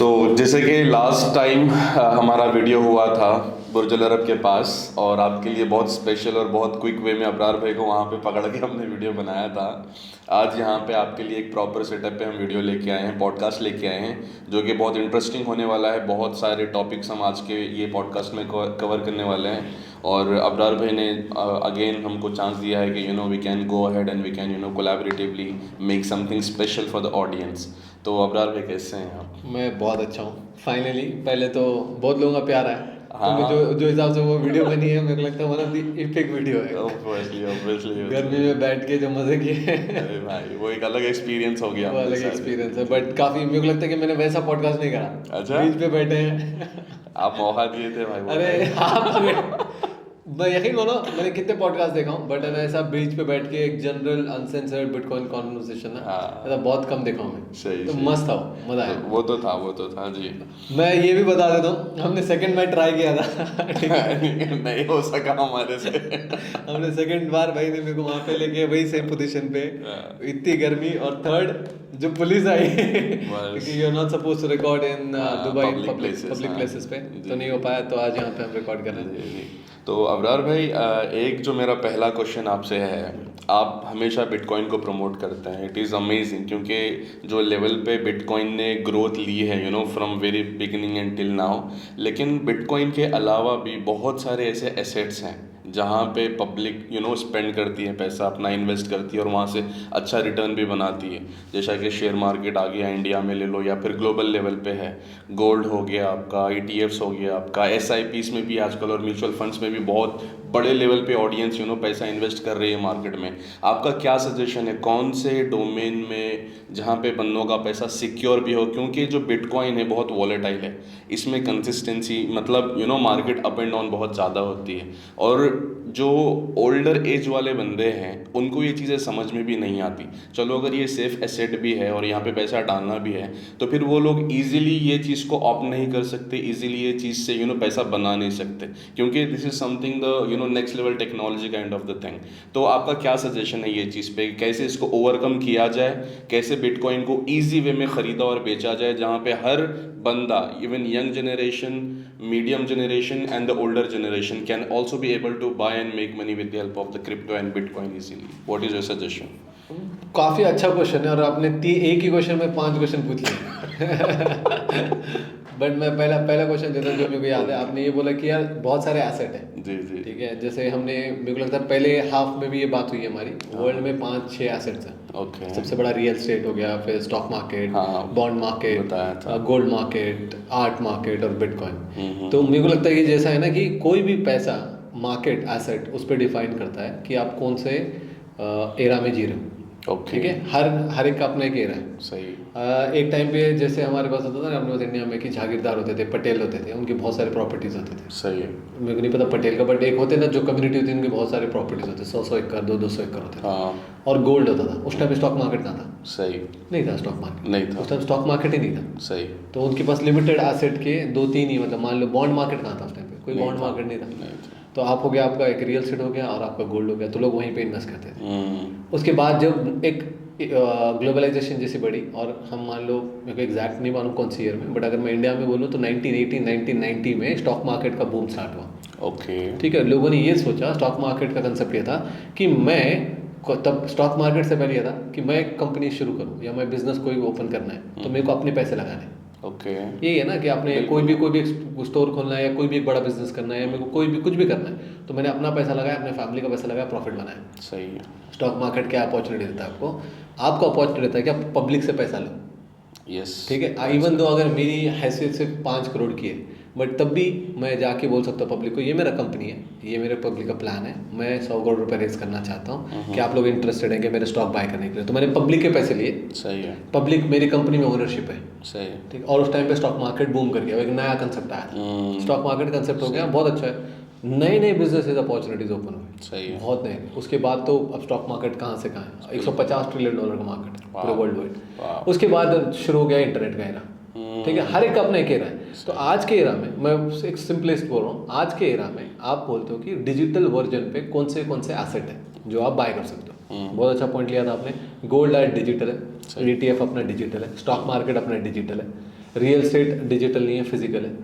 तो जैसे कि लास्ट टाइम हमारा वीडियो हुआ था बुर्ज अल अरब के पास, और आपके लिए बहुत स्पेशल और बहुत क्विक वे में अबरार भाई को वहाँ पे पकड़ के हमने वीडियो बनाया था। आज यहाँ पे आपके लिए एक प्रॉपर सेटअप पे हम वीडियो लेके आए हैं, पॉडकास्ट लेके आए हैं, जो कि बहुत इंटरेस्टिंग होने वाला है। बहुत सारे टॉपिक्स हम आज के ये पॉडकास्ट में कवर करने वाले हैं। और अबरार भाई ने अगेन हमको चांस दिया है कि we can go ahead and we can collaboratively make something special for the audience. तो अबरार भाई कैसे हैं आप? मैं बहुत अच्छा हूँ। फाइनली पहले तो बहुत लोगों का प्यार आया। हाँ, तो जो हिसाब से वो वीडियो बनी है, मेरे को लगता है one of the EPIC video है। ऑब्वियसली गर्मी में बैठ के जो मजे किए अरे भाई वो एक अलग एक्सपीरियंस हो गया वो अपने अलग साथ। एक्सपीरियंस है, बट काफी मेरे को लगता है कि मैंने वैसा पॉडकास्ट नहीं करा। अच्छा, बीच पे बैठे हैं आप मौका दिए थे भाई वो अरे time। आप मैं यकीन मानो, मैंने कितने पॉडकास्ट देखा हूँ, बट ऐसा बीच पे बैठ के एक जनरल अनसेंसर्ड बिटकॉइन कॉन्वर्सेशन है, हाँ। ऐसा बहुत कम देखा हूँ मैं। सही तो सही। मस्त था वो, मजा आया। वो तो था जी। मैं ये भी बता देता हूँ, हमने सेकंड मैच ट्राई किया था ठीक है। नहीं हो सका हमारे से। हमने सेकंड बार भाई ने मेरे को वहां पे लेके वही सेम पोजीशन पे, इतनी गर्मी, और थर्ड जो पुलिस आई क्योंकि you are not suppose to record in Dubai in public places, public हाँ। प्लेसेस पे, जी। तो नहीं हो पाया, तो आज यहाँ पे हम रिकॉर्ड कर रहे हैं। जी। तो अबरार भाई, एक जो मेरा पहला क्वेश्चन आपसे है, आप हमेशा बिटकॉइन को प्रमोट करते हैं, इट इज़ अमेजिंग, क्योंकि जो लेवल पे बिटकॉइन ने ग्रोथ ली है from very beginning and till now, लेकिन बिटकॉइन के अलावा भी बहुत सारे ऐसे एसेट्स हैं जहाँ पे पब्लिक स्पेंड करती है पैसा, अपना इन्वेस्ट करती है और वहाँ से अच्छा रिटर्न भी बनाती है। जैसा कि शेयर मार्केट आ गया, इंडिया में ले लो, या फिर ग्लोबल लेवल पे है, गोल्ड हो गया आपका, ETFs हो गया आपका, SIPs में भी आजकल और म्यूचुअल फंड्स में भी बहुत बड़े लेवल पे ऑडियंस पैसा इन्वेस्ट कर रही है मार्केट में। आपका क्या सजेशन है, कौन से डोमेन में जहाँ पे बंदों का पैसा सिक्योर भी हो? क्योंकि जो बिटकॉइन है बहुत वॉलेटाइल है, इसमें कंसिस्टेंसी मतलब मार्केट अप एंड डाउन बहुत ज़्यादा होती है, और जो ओल्डर एज वाले बंदे हैं उनको ये चीज़ें समझ में भी नहीं आती। चलो अगर ये सेफ एसेट भी है और यहाँ पे पैसा डालना भी है, तो फिर वो लोग इजीली ये चीज़ को ऑप्ट नहीं कर सकते, इजीली ये चीज़ से पैसा बना नहीं सकते, क्योंकि this is something the next level technology kind of the thing. तो आपका क्या सजेशन है ये चीज़ पे, कैसे इसको ओवरकम किया जाए, कैसे बिटकॉइन को ईजी वे में ख़रीदा और बेचा जाए, जहाँ पे हर बंदा, even young generation, medium generation and the older generation can also be able to buy and make money with the help of the crypto and bitcoin easily? What is your suggestion? काफी अच्छा question है, और आपने एक ही question में 5 question पूछ लिए but मैं पहला क्वेश्चन देता हूँ जो मेरे को याद है। आपने ये बोला कि यार बहुत सारे एसेट हैं। जी जी। ठीक है, जैसे हमने, मेरे को लगता है पहले हाफ में भी ये बात हुई है हमारी, वर्ल्ड में 5-6 एसेट्स हैं। ओके। सबसे बड़ा रियल एस्टेट हो गया, फिर स्टॉक मार्केट, हाँ, बॉन्ड मार्केट, बताया था। गोल्ड मार्केट, आर्ट मार्केट और बिटकॉइन। तो मेरे को लगता है कि जैसा है ना कि कोई भी पैसा, मार्केट, एसेट उस पर डिफाइन करता है कि आप कौन से एरा में जी रहे हो। ओके। ठीक है, हर एक का अपना एक एरा है। सही। एक टाइम पे जैसे हमारे पास होता था ना अपने पास इंडिया में कि जागीरदार होते थे, पटेल होते थे, उनके बहुत सारे प्रॉपर्टीज होते थे। सही है। मेरे को नहीं पता पटेल का, बट एक होते ना जो कम्युनिटी होती है, उनके बहुत सारे प्रॉपर्टीज होते, 100 एकड़, 200 एकड़ होते थे। हाँ। और गोल्ड होता था। उस टाइम स्टॉक मार्केट कहाँ था? सही। नहीं था स्टॉक मार्केट, नहीं था। उस टाइम स्टॉक मार्केट ही नहीं था। सही। तो उनके पास लिमिटेड एसेट के 2-3 ही, मतलब मान लो बॉन्ड मार्केट कहाँ था उस टाइम पे? कोई बॉन्ड मार्केट नहीं था। तो आप हो गया, आपका एक रियल एस्टेट हो गया और आपका गोल्ड हो गया, तो लोग वहीं पे इन्वेस्ट करते थे। उसके बाद जब एक ग्लोबलाइजेशन जैसी बढ़ी, और हम मान लो, मेरे को एग्जैक्ट नहीं मालूम कौन सी ईयर में, बट अगर मैं इंडिया में बोलूँ तो 1980 1990 में स्टॉक मार्केट का बूम स्टार्ट हुआ। ओके। ठीक है, लोगों ने ये सोचा, स्टॉक मार्केट का कंसेप्ट ये था कि तब स्टॉक मार्केट से पहले ये था कि मैं एक कंपनी शुरू करूँ या मैं बिजनेस कोई ओपन करना है, तो मेरे को अपने पैसे लगाने हैं। ओके। यही है ना कि आपने कोई भी स्टोर खोलना है या कोई भी एक बड़ा बिजनेस करना है, या मेरे को कोई भी कुछ भी करना है, तो मैंने अपना पैसा लगाया, अपने फैमिली का पैसा लगाया, प्रॉफिट बनाया। सही है। स्टॉक मार्केट क्या अपॉर्चुनिटी देता है आपको अपॉर्चुनिटी देता है कि आप पब्लिक से पैसा लो। यस। ठीक है, इवन दो अगर मेरी हैसियत से 5 करोड़ की है, बट तब भी मैं जाके बोल सकता हूँ पब्लिक को, ये मेरा कंपनी है, ये मेरे पब्लिक का प्लान है, मैं 100 करोड़ रुपए रेज करना चाहता हूँ कि आप लोग इंटरेस्टेड हैं कि मेरे स्टॉक बाय करने के लिए, तो मैंने पब्लिक के पैसे लिए। सही है। पब्लिक मेरी कंपनी में ओनरशिप है। सही है। ठीक, और उस टाइम पे स्टॉक मार्केट बूम कर गया, एक नया कंसेप्ट आया, स्टॉक मार्केट कंसेप्ट हो गया, बहुत अच्छा है, नए नए बिजनेस अपॉर्चुनिटीज ओपन हुई। सही है। बहुत नए। उसके बाद तो अब स्टॉक मार्केट कहाँ से कहाँ है, $150 ट्रिलियन का मार्केट है पूरे वर्ल्ड वाइड। उसके बाद शुरू हो गया इंटरनेट का एरा। ठीक है, हर एक का अपना एक एरा है। तो आज के एरा में मैं एक सिंपलेस्ट बोल रहा हूँ, आज के एरा में आप बोलते हो कि डिजिटल वर्जन पे कौन से एसेट है जो आप बाय कर सकते हो। बहुत अच्छा पॉइंट लिया था आपने। गोल्ड आज डिजिटल है, ETF अपना डिजिटल है, स्टॉक मार्केट अपना डिजिटल है, रियल एस्टेट डिजिटल नहीं है, फिजिकल है।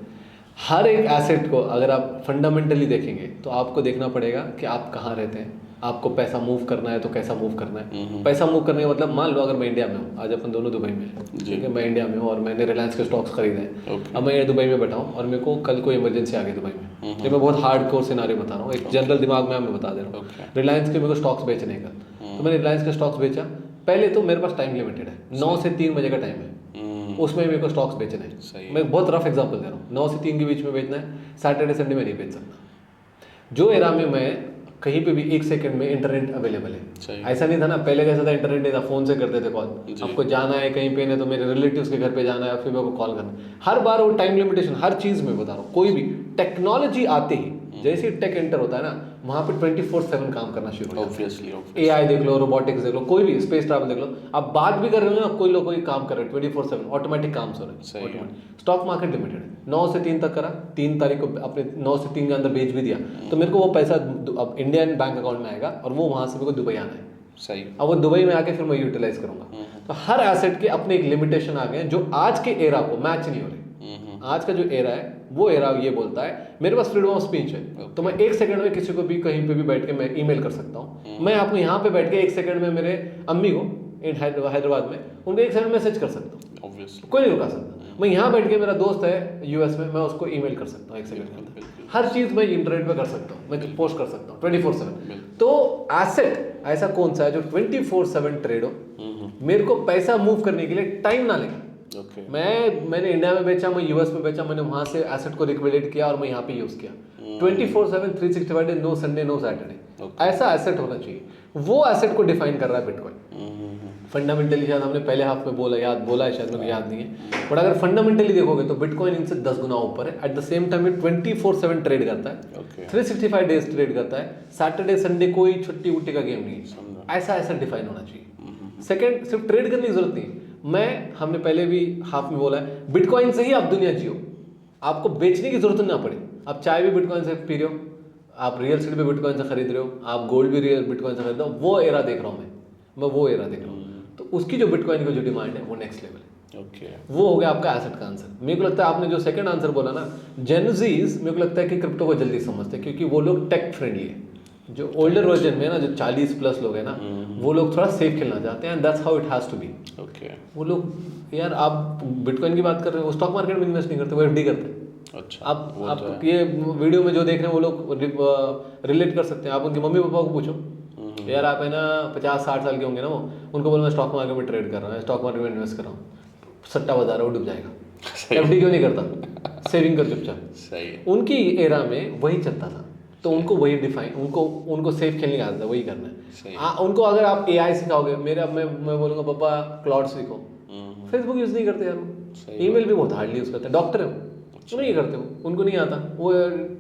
हर एक एसेट को अगर आप फंडामेंटली देखेंगे तो आपको देखना पड़ेगा कि आप कहाँ रहते हैं, आपको पैसा मूव करना है तो कैसा मूव करना है। पैसा मूव करने का मतलब, मान लो अगर मैं इंडिया में हूँ, आज अपन दोनों दुबई में हैं, ठीक है, मैं इंडिया में हूँ और मैंने रिलायंस के स्टॉक्स खरीदे हैं। अब मैं ये दुबई में बैठा हूँ और मेरे को कल कोई इमरजेंसी आ गई दुबई में, ये मैं बहुत हार्ड कोर सिनारियो बता रहा हूँ, एक जनरल दिमाग में मैं बता दे रहा हूँ। रिलायंस के मेरे को स्टॉक्स बेचने का, तो मैंने रिलायंस के स्टॉक्स बेचा। पहले तो मेरे पास टाइम लिमिटेड है, 9 से 3 बजे का टाइम है, उसमें मेरे को स्टॉक्स बेचने हैं। मैं बहुत रफ एग्जांपल दे रहा हूँ, 9 से 3 के बीच में बेचना है, सैटरडे संडे में नहीं बेच सकता। जो एरा में मैं कहीं पे भी 1 सेकंड में इंटरनेट अवेलेबल है, ऐसा नहीं था ना, पहले कैसा था, इंटरनेट नहीं था, फोन से करते थे कॉल, आपको जाना है कहीं पे, नहीं तो मेरे रिलेटिव्स के घर पे जाना है, फिर मेरे को कॉल करना है। हर बार वो टाइम लिमिटेशन, हर चीज़ में बता रहा हूँ, कोई भी टेक्नोलॉजी आते ही जैसे टेक एंटर होता है ना, वहाँ पे 24/7 काम करना शुरू हो जाता है। AI देख लो, रोबोटिक्स देख लो, कोई भी स्पेस ट्रैवल देख लो, आप बात भी कर रहे हो ना, कोई लोग कोई काम कर रहे हैं 24/7, ऑटोमेटिक काम हो रहे हैं। स्टॉक मार्केट लिमिटेड है, 9 से 3 तक करा, 3 तारीख को अपने 9 से 3 के अंदर बेच भी दिया, तो मेरे को वो पैसा अब इंडियन बैंक अकाउंट में आएगा और वो वहाँ से मेरे को दुबई आना है। सही। अब वो दुबई में आके फिर मैं यूटिलाइज करूंगा। तो हर एसेट के अपने एक लिमिटेशन आ गए हैं जो आज के एरा को मैच नहीं हो रही। आज का जो एरा है वो एरा ये बोलता है मेरे पास फ्रीडम ऑफ स्पीच है, तो मैं 1 सेकंड में किसी को भी कहीं पे भी बैठ के मैं ईमेल कर सकता हूँ। मैं आपको यहाँ पे बैठ के 1 सेकंड में मेरे अम्मी को हैदराबाद में उनको 1 सेकंड मैसेज कर सकता हूँ, कोई नहीं रुका सकता। मैं यहाँ बैठ के, मेरा दोस्त है यूएस में, मैं उसको ईमेल कर सकता हूँ 1 सेकंड के अंदर। हर चीज़ मैं इंटरनेट पे कर सकता हूँ, मैं पोस्ट कर सकता हूँ 24/7। तो एसेट ऐसा कौन सा है जो 24/7 ट्रेड हो, मेरे को पैसा मूव करने के लिए टाइम ना लगे। मैंने इंडिया में बेचा, मैं यूएस में बेचा, मैंने वहां से एसेट को लिक्विडेट किया और मैं यहाँ पे यूज किया। 24/7 365 days, no Sunday no Saturday, ऐसा एसेट होना चाहिए। वो एसेट को डिफाइन कर रहा है बिटकॉइन। फंडामेंटली शायद हमने पहले हाफ में बोला है शायद, मेरे को याद नहीं है, बट अगर फंडामेंटली देखोगे तो बिटकॉइन इनसे 10 गुना ऊपर है। At the same time 24/7 trade करता है, 365 डेज ट्रेड करता है, सैटरडे संडे कोई छुट्टी उट्टी का गेम नहीं है। ऐसा एसेट डिफाइन होना चाहिए। सेकंड, सिर्फ ट्रेड करने की जरूरत नहीं, हमने पहले भी हाफ में बोला है, बिटकॉइन से ही आप दुनिया जियो, आपको बेचने की जरूरत ना पड़े। आप चाय भी बिटकॉइन से पी रहे हो, आप रियल एस्टेट भी बिटकॉइन से खरीद रहे हो, आप गोल्ड भी रियल बिटकॉइन से खरीद रहे हो, वो एरा देख रहा हूँ मैं वो एरा देख रहा हूँ। तो उसकी जो बिटकॉइन की जो डिमांड है वो नेक्स्ट लेवल है। वो हो गया आपका एसेट का आंसर। मेरे को लगता है आपने जो सेकंड आंसर बोला ना, जेनजीज, मेरे को लगता है कि क्रिप्टो को जल्दी समझते हैं क्योंकि वो लोग टेक फ्रेंडली है। जो ओल्डर वर्जन में ना, जो 40+ लोग हैं ना, वो लोग थोड़ा सेफ खेलना चाहते हैं, that's how it has to be. वो लोग, यार आप बिटकॉइन की बात कर रहे हो, वो स्टॉक मार्केट में इन्वेस्ट नहीं करते, वो FD करते हैं। अच्छा, आप ये वीडियो में जो देख रहे हैं वो लोग रिलेट कर सकते हैं। आप उनके मम्मी पापा को पूछो, यार आप है ना 50-60 साल के होंगे ना, वो उनको बोलो मैं स्टॉक मार्केट में ट्रेड कर रहा हूँ, स्टॉक मार्केट में इन्वेस्ट कर रहा हूँ, सट्टा बाजार है वो डूब जाएगा। FD क्यों नहीं करता, सेविंग कर चुपचाप। सही है। उनकी एरा में वही चलता था, तो उनको वही डिफाइन, उनको सेफ खेलने का आदत है, वही करना है। उनको अगर आप AI सिखाओगे, मैं बोलूँगा पापा क्लाउड सीखो, फेसबुक यूज़ नहीं करते यार, ईमेल भी बहुत हार्डली यूज़ करते हैं, डॉक्टर है वो नहीं करते, उनको नहीं आता, वो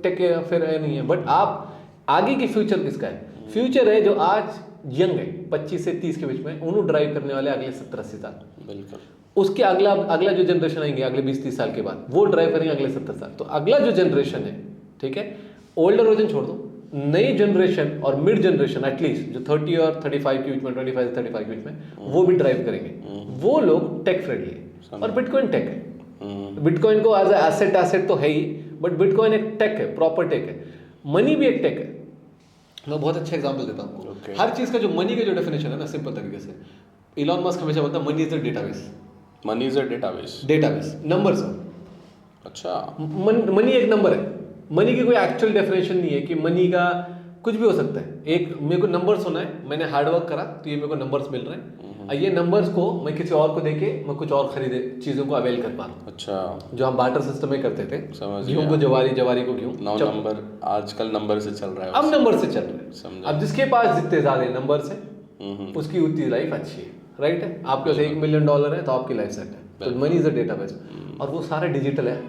टेक फिर नहीं है। बट आप आगे की फ्यूचर किसका है? फ्यूचर है जो आज यंग है 25 से 30 के बीच में, उन्होंने ड्राइव करने वाले अगले 70-80 साल। बिल्कुल। उसके अगला जो जनरेशन आएंगे अगले 20-30 साल के बाद, वो ड्राइव करेंगे अगले 70 साल। तो अगला जो जनरेशन है, ठीक है, ओल्डर वर्जन छोड़ दो, नई जनरेशन और मिड जनरेशन एटलीस्ट जो 30 और 35 के बीच में, 25 से 35 के बीच में, वो भी ड्राइव करेंगे। वो लोग टेक फ्रेंडली है और बिटकॉइन टेक है। बिटकॉइन को एज एसेट तो है ही, बट बिटकॉइन एक टेक है, प्रॉपर टेक है। मनी भी एक टेक है। मैं बहुत अच्छा एग्जांपल देता हूँ आपको। हर चीज़ का जो मनी का जो डेफिनेशन है ना, सिंपल तरीके से, इलॉन मस्क हमेशा बोलता है money is a database. Money is a database numbers है। अच्छा, मनी एक नंबर है। मनी की कोई एक्चुअल डेफिनेशन नहीं है कि मनी का कुछ भी हो सकता है। एक मेरे को नंबर्स होना है, मैंने हार्डवर्क करा तो ये मेरे को नंबर्स मिल रहे हैं, ये नंबर्स को मैं किसी और को देके मैं कुछ और खरीदे चीज़ों को अवेल कर पा रहा हूँ। अच्छा, जो हम बार्टर सिस्टम में करते थे, गेहूँ को जवारी, जवारी को गेहूँ, नंबर आजकल नंबर से चल रहा है, अब नंबर से चल रहा है। अब जिसके पास जितने ज़्यादा नंबर्स है उसकी उतनी लाइफ अच्छी है, राइट है। आपके पास $1 मिलियन है तो आपकी लाइफ सेट है। तो मनी इज अ डेटाबेस और वो सारा डिजिटल है।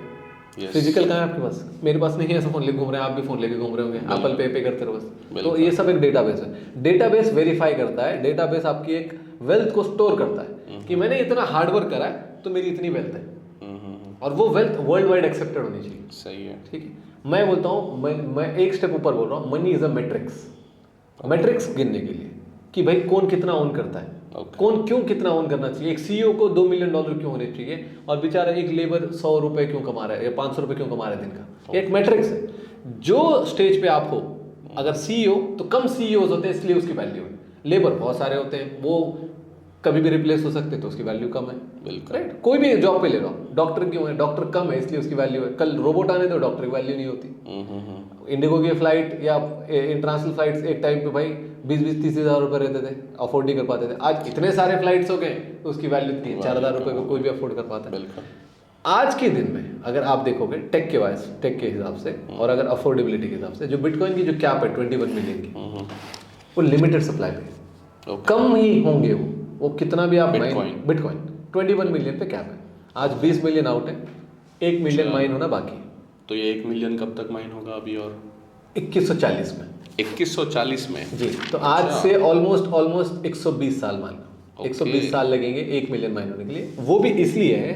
फिजिकल कहाँ है आपके पास? मेरे पास नहीं है, ऐसा फोन लेके घूम रहे हैं, आप भी फोन लेके घूम रहे होंगे, एप्पल पे करते रहो बस। तो ये सब एक डेटाबेस है। डेटाबेस वेरीफाई करता है, डेटाबेस आपकी एक वेल्थ को स्टोर करता है कि मैंने इतना हार्डवर्क करा है तो मेरी इतनी वेल्थ है, और वो वेल्थ वर्ल्ड वाइड एक्सेप्टेड होनी चाहिए। सही है, ठीक है। मैं बोलता हूँ, मैं एक स्टेप ऊपर बोल रहा हूँ, मनी इज अ मैट्रिक्स गिनने के लिए कि भाई कौन कितना ओन करता है। कौन क्यों कितना ओन करना चाहिए, एक सीईओ को $2 मिलियन क्यों होने चाहिए, और बेचारा एक लेबर ₹100 क्यों कमा रहा है या ₹500 क्यों कमा रहा है दिन का। एक मैट्रिक्स है। जो स्टेज पे आप हो, अगर सीईओ तो कम सीईओ होते हैं इसलिए उसकी वैल्यू है, लेबर बहुत सारे होते हैं वो कभी भी रिप्लेस हो सकते हैं तो उसकी वैल्यू कम है। बिल्कुल राइट, कोई भी जॉब पे ले लो, डॉक्टर क्यों है, डॉक्टर कम है इसलिए उसकी वैल्यू है, कल रोबोट आने तो डॉक्टर की वैल्यू नहीं होती। इंडिगो की फ्लाइट या इंटरनेशनल फ्लाइट्स एक टाइम पे भाई 20-30 हज़ार रुपये रहते थे, अफोर्ड नहीं कर पाते थे। आज इतने सारे फ्लाइट्स हो गए तो उसकी वैल्यू इतनी है, 4,000 रुपये को कोई भी अफोर्ड कर पाता है। बिल्कुल। आज के दिन में अगर आप देखोगे टेक के हिसाब से और अगर अफोर्डेबिलिटी के हिसाब से, जो बिटकॉइन की जो कैप है 21 मिलियन की, वो लिमिटेड सप्लाई पे कम ही होंगे। वो कितना भी आप बिटकॉइन 21 मिलियन पे कैप है, आज 20 मिलियन आउट है, 1 मिलियन माइन होना बाकी। तो ये 1 मिलियन कब तक माइन होगा अभी? और 2140 में। 2140 में जी, तो आज से ऑलमोस्ट 120 साल मान लो, 120 साल लगेंगे 1 मिलियन माइन होने के लिए। वो भी इसलिए है,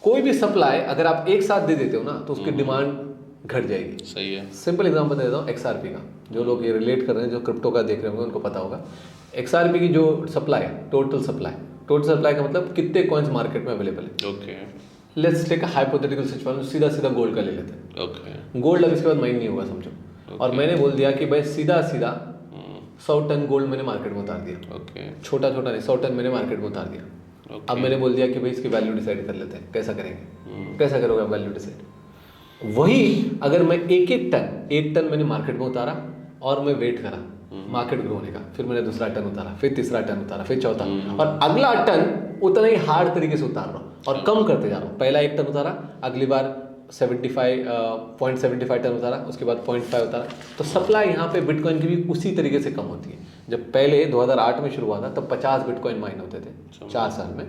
कोई भी सप्लाई अगर आप एक साथ दे देते हो ना तो उसकी डिमांड घट जाएगी। सही है। सिंपल एग्जांपल दे देता हूँ XRP का, जो लोग ये रिलेट कर रहे हैं, जो क्रिप्टो का देख रहे होंगे उनको पता होगा। XRP की जो सप्लाई है, टोटल सप्लाई का मतलब कितने कॉइन्स मार्केट में अवेलेबल है। Okay, let's take a hypothetical situation, सीधा गोल्ड का ले लेते हैं। ओके, गोल्ड अब इसके बाद माइन नहीं होगा समझो, और मैंने बोल दिया कि भाई सीधा 100 टन गोल्ड मैंने मार्केट में उतार दिया। ओके, छोटा नहीं, 100 टन मैंने मार्केट में उतार दिया। अब मैंने बोल दिया कि भाई इसकी वैल्यू डिसाइड कर लेते हैं, कैसा करेंगे, कैसा करोगे आप वैल्यू डिसाइड। वही अगर मैं एक टन मैंने मार्केट में उतारा और मैं वेट करा मार्केट ग्रो होने का, फिर मैंने दूसरा टन उतारा, फिर तीसरा टन उतारा, फिर चौथा, और अगला टन उतना ही हार्ड तरीके से उतार रहा हूँ और कम करते जा रहा हूँ। पहला 1 टन उतारा, अगली बार 0.75 टन उतारा, उसके बाद 0.5 उतारा। तो सप्लाई यहाँ पे बिटकॉइन की भी उसी तरीके से कम होती है। जब पहले 2008 में शुरू हुआ था तब 50 बिटकॉइन माइन होते थे 4 साल में,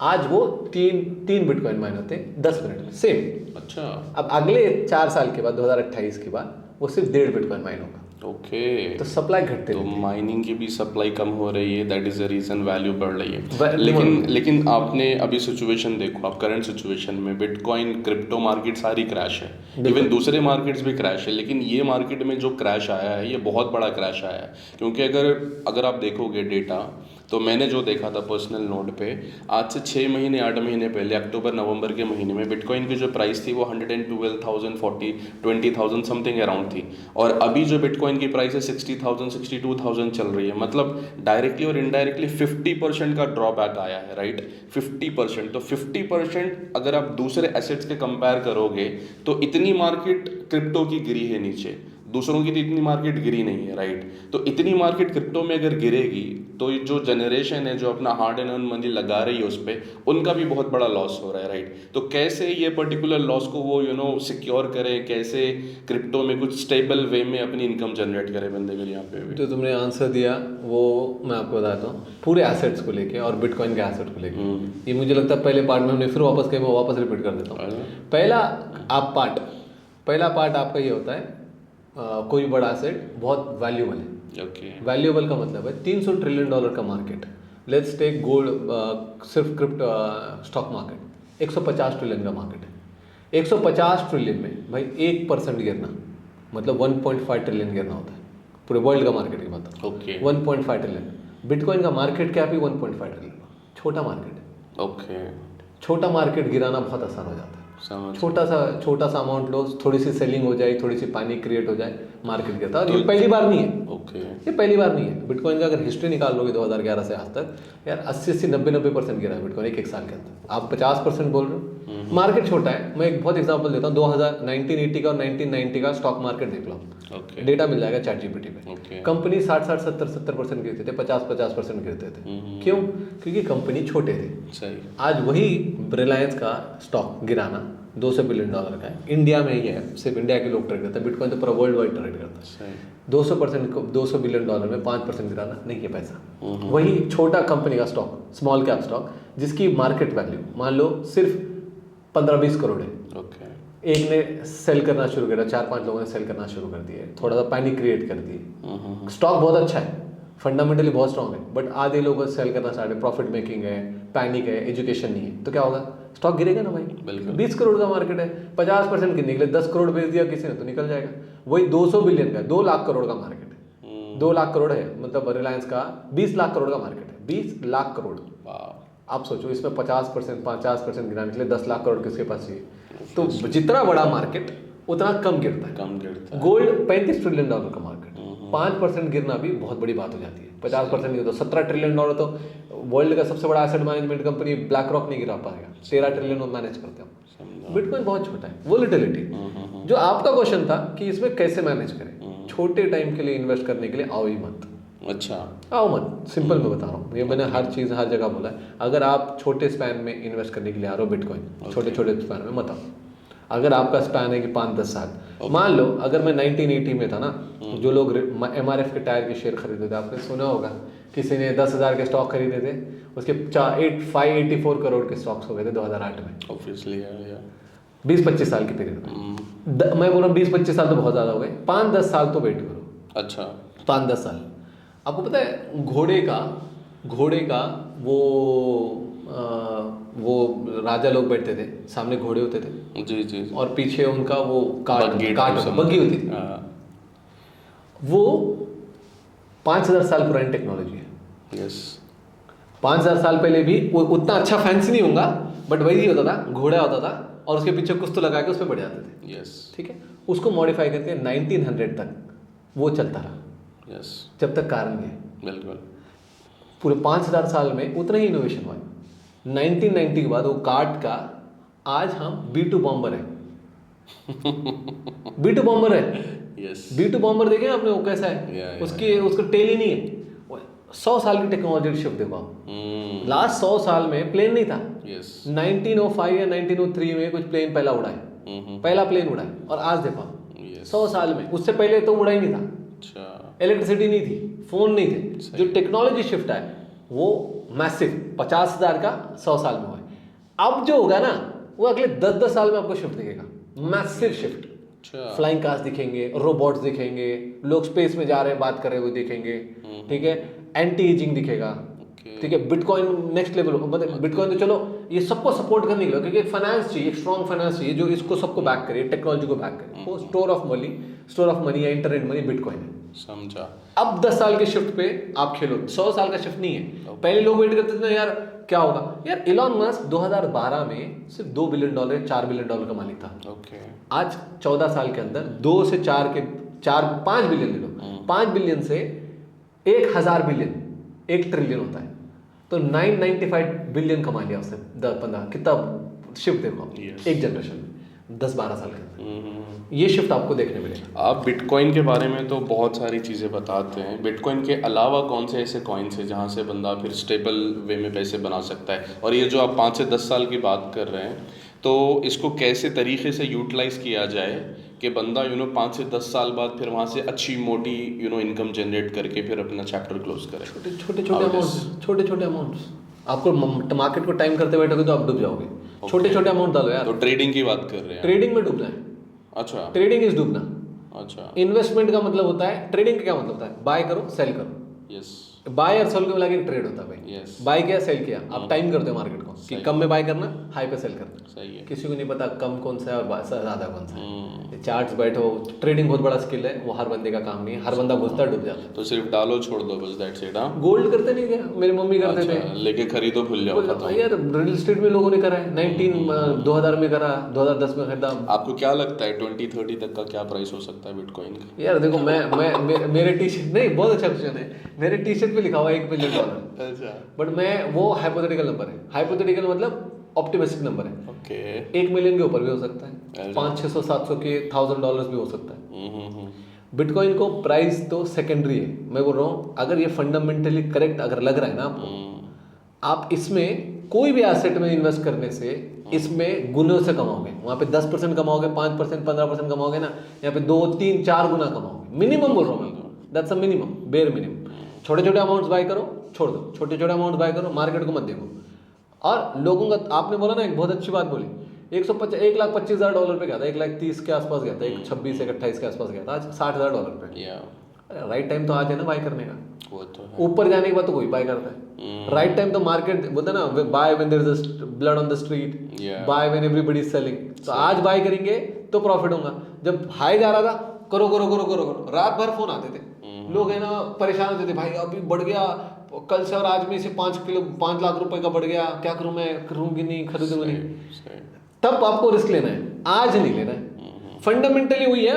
आज वो तीन बिटकॉइन माइन होते हैं 10 मिनट में, सेम। अच्छा, अब अगले 4 साल के बाद 2028 के बाद वो सिर्फ 1.5 बिटकॉइन माइन होगा। ओके, तो सप्लाई घटते तो रहती है। माइनिंग की भी सप्लाई कम हो रही है, that is the reason value बढ़ रही है। Value- लेकिन आपने अभी सिचुएशन देखो, आप करंट सिचुएशन में बिटकॉइन, क्रिप्टो मार्केट सारी क्रैश है, इवन दूसरे मार्केट्स भी क्रैश है, लेकिन ये मार्केट में जो क्रैश आया है ये बहुत बड़ा क्रैश आया है। क्योंकि अगर आप देखोगे डेटा, तो मैंने जो देखा था पर्सनल नोट पे, आज से 6 महीने 8 महीने पहले अक्टूबर नवंबर के महीने में बिटकॉइन की जो प्राइस थी वो 112,000 20,000 समथिंग अराउंड थी, और अभी जो बिटकॉइन की प्राइस है 60,000 62,000 चल रही है। मतलब डायरेक्टली और इनडायरेक्टली 50% का ड्रॉबैक आया है, राइट, 50%। तो 50% अगर आप दूसरे एसेट्स के कंपेयर करोगे तो इतनी मार्केट क्रिप्टो की गिरी है नीचे, दूसरों की तो इतनी मार्केट गिरी नहीं है, राइट। तो इतनी मार्केट क्रिप्टो में अगर गिरेगी तो जो जनरेशन है जो अपना हार्ड एंड अर्न मनी लगा रही है उस पर, उनका भी बहुत बड़ा लॉस हो रहा है, राइट। तो कैसे ये पर्टिकुलर लॉस को वो सिक्योर करें, कैसे क्रिप्टो में कुछ स्टेबल वे में अपनी इनकम जनरेट करे बंदे के यहाँ पे भी। जो तुमने आंसर दिया वो मैं आपको बताता हूँ, पूरे एसेट्स को लेके और बिटकॉइन के एसेट को लेके। ये मुझे लगता है पहले पार्ट में हमने फिर वापस कहीं, मैं वापस रिपीट कर देता हूँ। पहला पार्ट आपका ये होता है, कोई बड़ा एसेट बहुत वैल्यूबल है। ओके, वैल्यूबल का मतलब है $300 ट्रिलियन का मार्केट। लेट्स टेक गोल्ड, सिर्फ क्रिप्टो स्टॉक मार्केट 150 ट्रिलियन का मार्केट है। 150 ट्रिलियन में भाई 1% गिरना मतलब 1.5 ट्रिलियन गिरना होता है, पूरे वर्ल्ड का मार्केट की बात है। Okay, 1.5 trillion. बिटकॉइन का मार्केट कैप ही 1.5 ट्रिलियन, छोटा मार्केट है। ओके, छोटा मार्केट गिराना बहुत आसान हो जाता है। समझ। छोटा सा अमाउंट लो, थोड़ी सी सेलिंग हो जाए, थोड़ी सी पानी क्रिएट हो जाए, मार्केट गिरता है। और ये पहली बार नहीं है, ओके, ये पहली बार नहीं है। बिटकॉइन का अगर हिस्ट्री निकाल लोगे 2011 से आज तक, यार 80 90% गिरा है बिटकॉइन एक साल के अंदर। आप 50% बोल रहे हो, मार्केट छोटा है। मैं एक बहुत एग्जांपल देता हूँ, 1980 का और 1990 का स्टॉक मार्केट देख लो, ओके, डेटा मिल जाएगा ChatGPT पे। ओके, कंपनी 60 70% गिरते थे, 50% गिरते थे। क्यों? क्योंकि कंपनी छोटे थे। सही। आज वही रिलायंस का स्टॉक गिराना $200 बिलियन का है, इंडिया में ही है, सिर्फ इंडिया के लोग ट्रेड करते हैं। बिटकॉइन तो पूरा वर्ल्ड वाइड ट्रेड करता है। सही। 200 बिलियन डॉलर में 5% गिराना नहीं है पैसा। वही छोटा कंपनी का स्टॉक, स्मॉल कैप स्टॉक, जिसकी मार्केट वैल्यू मान लो सिर्फ 15-20 करोड़ है। ओके, एक ने सेल करना शुरू किया, 4-5 लोगों ने सेल करना शुरू कर दिए, थोड़ा सा पैनिक क्रिएट कर दिए। स्टॉक बहुत अच्छा है, फंडामेंटली बहुत स्ट्रॉन्ग है, बट आधे लोग सेल करना स्टार्ट है, प्रॉफिट मेकिंग है, पैनिक है, एजुकेशन नहीं है, तो क्या होगा? स्टॉक गिरेगा ना भाई। बिल्कुल। 20 करोड़ का मार्केट है, 50% गिरने के लिए 10 करोड़ बेच दिया किसी ने तो निकल जाएगा। वही 200 बिलियन का 2 लाख करोड़ का मार्केट है, 2 लाख करोड़ है, मतलब रिलायंस का 20 लाख करोड़ का मार्केट है, 20 लाख करोड़। आप सोचो इसमें 50% गिराने के लिए 10 लाख करोड़ किसके पास चाहिए? तो जितना बड़ा मार्केट उतना कम गिरता है। गोल्ड 35 ट्रिलियन डॉलर का मार्केट, 5% गिरना भी बहुत बड़ी बात हो जाती है। 50% नहीं तो 17 ट्रिलियन डॉलर, तो वर्ल्ड का सबसे बड़ा asset management company black rock नहीं गिरा पाएगा। 13 ट्रिलियन वो मैनेज करते हैं। बिटकॉइन बहुत छोटा है, वोलेटिलिटी। जो आपका क्वेश्चन था कि इसमें कैसे मैनेज करें, छोटे टाइम के लिए इन्वेस्ट करने के लिए आओ ही मत। अच्छा, आओ मत, सिंपल मैं बता रहा हूँ, ये मैंने हर चीज़ हर जगह बोला है। अगर आप छोटे स्पैन में इन्वेस्ट करने के लिए आ रहे हो बिटकॉइन, छोटे छोटे स्पैन में मत आओ। अगर आपका स्पैन है कि 5-10 साल, मान लो अगर मैं 1980 में था ना, जो लोग MRF के टायर के शेयर खरीदे थे, आपने सुना होगा किसी ने 10,000 के स्टॉक खरीदे थे, उसके 584 करोड़ के स्टॉक्स हो गए थे 2008 में। ऑब्वियसली 20-25 साल के पीरियड में। मैं बोल रहा हूँ 20-25 साल तो बहुत ज़्यादा हो गए, 5-10 साल तो वेट करो। अच्छा, 5-10 साल। आपको पता है घोड़े का वो राजा लोग बैठते थे, सामने घोड़े होते थे जी, और पीछे उनका वो बग्गी होती थी। वो 5,000 साल पुरानी टेक्नोलॉजी है। यस, 5,000 साल पहले भी उतना अच्छा फैंसी नहीं होगा, बट वही होता था, घोड़ा होता था और उसके पीछे कुछ तो लगा के उसमें बैठ जाते थे। यस, ठीक है, उसको मॉडिफाई करके 1900 तक वो चलता रहा। यस, जब तक कार नहीं है। बिल्कुल। पूरे 5,000 साल में उतना ही इनोवेशन हुआ। 1990 के बाद वो कार्ट का, आज हम B2 बॉम्बर है। B2 बॉम्बर है। यस, B2 बॉम्बर देखें आपने, वो कैसा है? उसका टेल ही नहीं है। 100 साल की टेक्नोलॉजी शिफ्ट देखो आप। लास्ट 100 साल में प्लेन नहीं था। 1905 या 1903 में कुछ प्लेन पहला उड़ा है, पहला प्लेन उड़ा है। और आज देखो 100 साल में, उससे पहले तो उड़ा ही नहीं था। इलेक्ट्रिसिटी नहीं थी, फोन नहीं थे। जो टेक्नोलॉजी शिफ्ट है वो मैसिव, 50,000 का 100 साल में हुआ है। अब जो होगा ना वो अगले 10-10 साल में आपको शिफ्ट दिखेगा, मैसिव शिफ्ट। फ्लाइंग कार्स दिखेंगे, रोबोट्स दिखेंगे, लोग स्पेस में जा रहे हैं बात कर रहे हुए दिखेंगे। ठीक है, एंटी एजिंग दिखेगा। ठीक है, बिटकॉइन नेक्स्ट लेवल, मतलब बिटकॉइन तो चलो ये सबको सपोर्ट करने के लिए, क्योंकि फाइनेंस चाहिए, स्ट्रॉन्ग फाइनेंस चाहिए जो इसको सबको बैक करे, टेक्नोलॉजी को बैक करे। वो स्टोर ऑफ मनी या इंटरनेट मनी बिटकॉइन है। समझा। अब 10 साल के शिफ्ट पे आप खेलो, 100 साल का शिफ्ट नहीं है। पहले लोग वेट करते थे ना, यार क्या होगा यार। इलॉन मस्क 2012 में सिर्फ $2 बिलियन $4 बिलियन का मालिक था। आज 14 साल के अंदर 2 से 5 बिलियन ले लो, 5 बिलियन से 1,000 बिलियन 1 ट्रिलियन होता है, तो 995 बिलियन कमा लिया उसने 10-15। कितना शिफ्ट देखो एक जनरेशन में, 10-12 साल के अंदर। ये शिफ्ट आपको देखने मिलेगा। आप बिटकॉइन के बारे में तो बहुत सारी चीज़ें बताते हैं, बिटकॉइन के अलावा कौन से ऐसे कॉइन्स हैं जहाँ से बंदा फिर स्टेबल वे में पैसे बना सकता है? और ये जो आप 5 से 10 साल की बात कर रहे हैं, तो इसको कैसे तरीके से यूटिलाइज किया जाए कि बंदा 5 से 10 साल बाद फिर वहाँ से अच्छी मोटी इनकम जनरेट करके फिर अपना चैप्टर क्लोज करे? छोटे अमाउंट्स। आपको मार्केट को टाइम करते बैठोगे तो आप डूब जाओगे। छोटे अमाउंट डालो यार। तो ट्रेडिंग की बात कर रहे हैं? ट्रेडिंग में डूबना है। अच्छा, ट्रेडिंग इज डूबना। अच्छा, इन्वेस्टमेंट का मतलब होता है, ट्रेडिंग का क्या मतलब होता है? बाय करो सेल करो। यस, बाय और सेल को मिला के ट्रेड होता है भाई। यस, बाय किया सेल किया, आप टाइम करते हो मार्केट को कि कम में बाय करना, हाई पे सेल करना। सही है। किसी को नहीं पता कम कौन सा है और ज़्यादा कौन सा है। चार्ट्स बैठो, ट्रेडिंग बहुत बड़ा स्किल है, वो हर बंदे का काम नहीं है। हर बंदा घुसता डूब जाता है। तो सिर्फ डालो छोड़ दो बस, दैट्स इट। गोल्ड करते नहीं क्या? मेरी मम्मी करते थे, लेके खरीदो भूल जाओ। यार रियल एस्टेट में लोगों ने करा है, 2000 में करा, 2010 में खरीदा। आपको क्या लगता है 2030 तक का क्या प्राइस हो सकता है बिटकॉइन का? यार देखो, मैं मेरे टी शर्ट, नहीं बहुत अच्छा क्वेश्चन है, मेरे टी शर्ट पे लिखा हुआ है $1 बिलियन। अच्छा, बट मैं वो हाइपोथेटिकल नंबर है। हाइपोथेटिकल मतलब ऑप्टिमिस्टिक नंबर है। ओके, 1 मिलियन के ऊपर भी हो सकता है, 500, 600 के $1,000 भी हो सकता है। बिटकॉइन को प्राइस तो सेकेंडरी है। मैं बोल रहा हूँ अगर ये फंडामेंटली करेक्ट अगर लग रहा है ना आपको, आप इसमें कोई भी एसेट में इन्वेस्ट करने से इसमें गुनों से कमाओगे। वहाँ पे 10% कमाओगे, 5%, 15% कमाओगे ना, यहाँ पे 2, 3, 4 गुना कमाओगे मिनिमम। बोल रहा हूँ मैं, that's a minimum, bare minimum. छोटे अमाउंट्स बाय करो, छोड़ दो। छोटे अमाउंट बाय करो, मार्केट को मत देखो। और लोगों का, आपने बोला ना एक बहुत अच्छी बात बोली, $1,25,000 पे गया था, 1,30,000 के आसपास गया था, 26-28 के आसपास गया था, आज $60,000 पे। राइट टाइम तो आज है ना बाय करने का। वो तो ऊपर जाने के बाद तो कोई बाय करता है। राइट टाइम तो मार्केट बोलता है ना, buy when there is blood on the street, buy when everybody is selling. तो आज बाय करेंगे तो प्रॉफिट होगा। जब हाई जा रहा था करो करो करो करो करो, रात भर फोन आते थे, लोग है ना परेशान होते थे, भाई अभी बढ़ गया, कल से और आज में से 5 लाख रुपए का बढ़ गया, क्या करूं मैं, करूंगी नहीं, खरीदूंगी नहीं। तब आपको रिस्क लेना है, आज नहीं लेना है। फंडामेंटली वही है,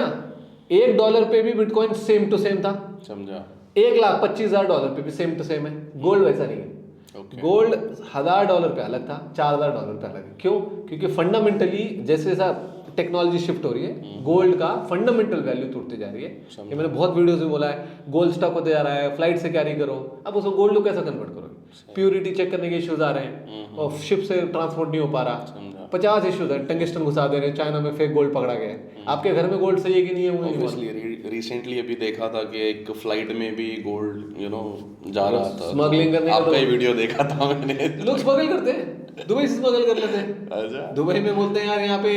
$1 पे भी बिटकॉइन सेम टू सेम था, समझा। $1,25,000 पे भी सेम टू सेम है। गोल्ड वैसा नहीं है। गोल्ड $1,000 पे अलग था, $4,000 पे अलग है। क्यों? क्योंकि फंडामेंटली जैसे जैसा टेक्नोलॉजी शिफ्ट हो रही है, गोल्ड का फंडामेंटल वैल्यू टूटती जा रही है। ये मैंने बहुत वीडियोस में बोला है, गोल्ड स्टॉक होते जा रहा है, फ्लाइट से कैरी करो, अब उसको गोल्ड को कैसे कन्वर्ट करोगे? प्योरिटी चेक करने के इश्यूज आ रहे हैं, और शिप से ट्रांसपोर्ट नहीं हो पा रहा, 50 इश्यूज है, टंगस्टन घुसा दे रहे हैं, चाइना में फेक गोल्ड पकड़ा गया है। आपके घर में गोल्ड सही है कि नहीं है? ऑब्वियसली रिसेंटली अभी देखा था कि एक फ्लाइट में भी गोल्ड जा रहा था, स्मगलिंग करने का, आपका ही वीडियो देखा था मैंने। लोग स्मगल करते हैं, दुबई से स्मगल कर लेते हैं। अच्छा। दुबई में बोलते हैं यार यहाँ पे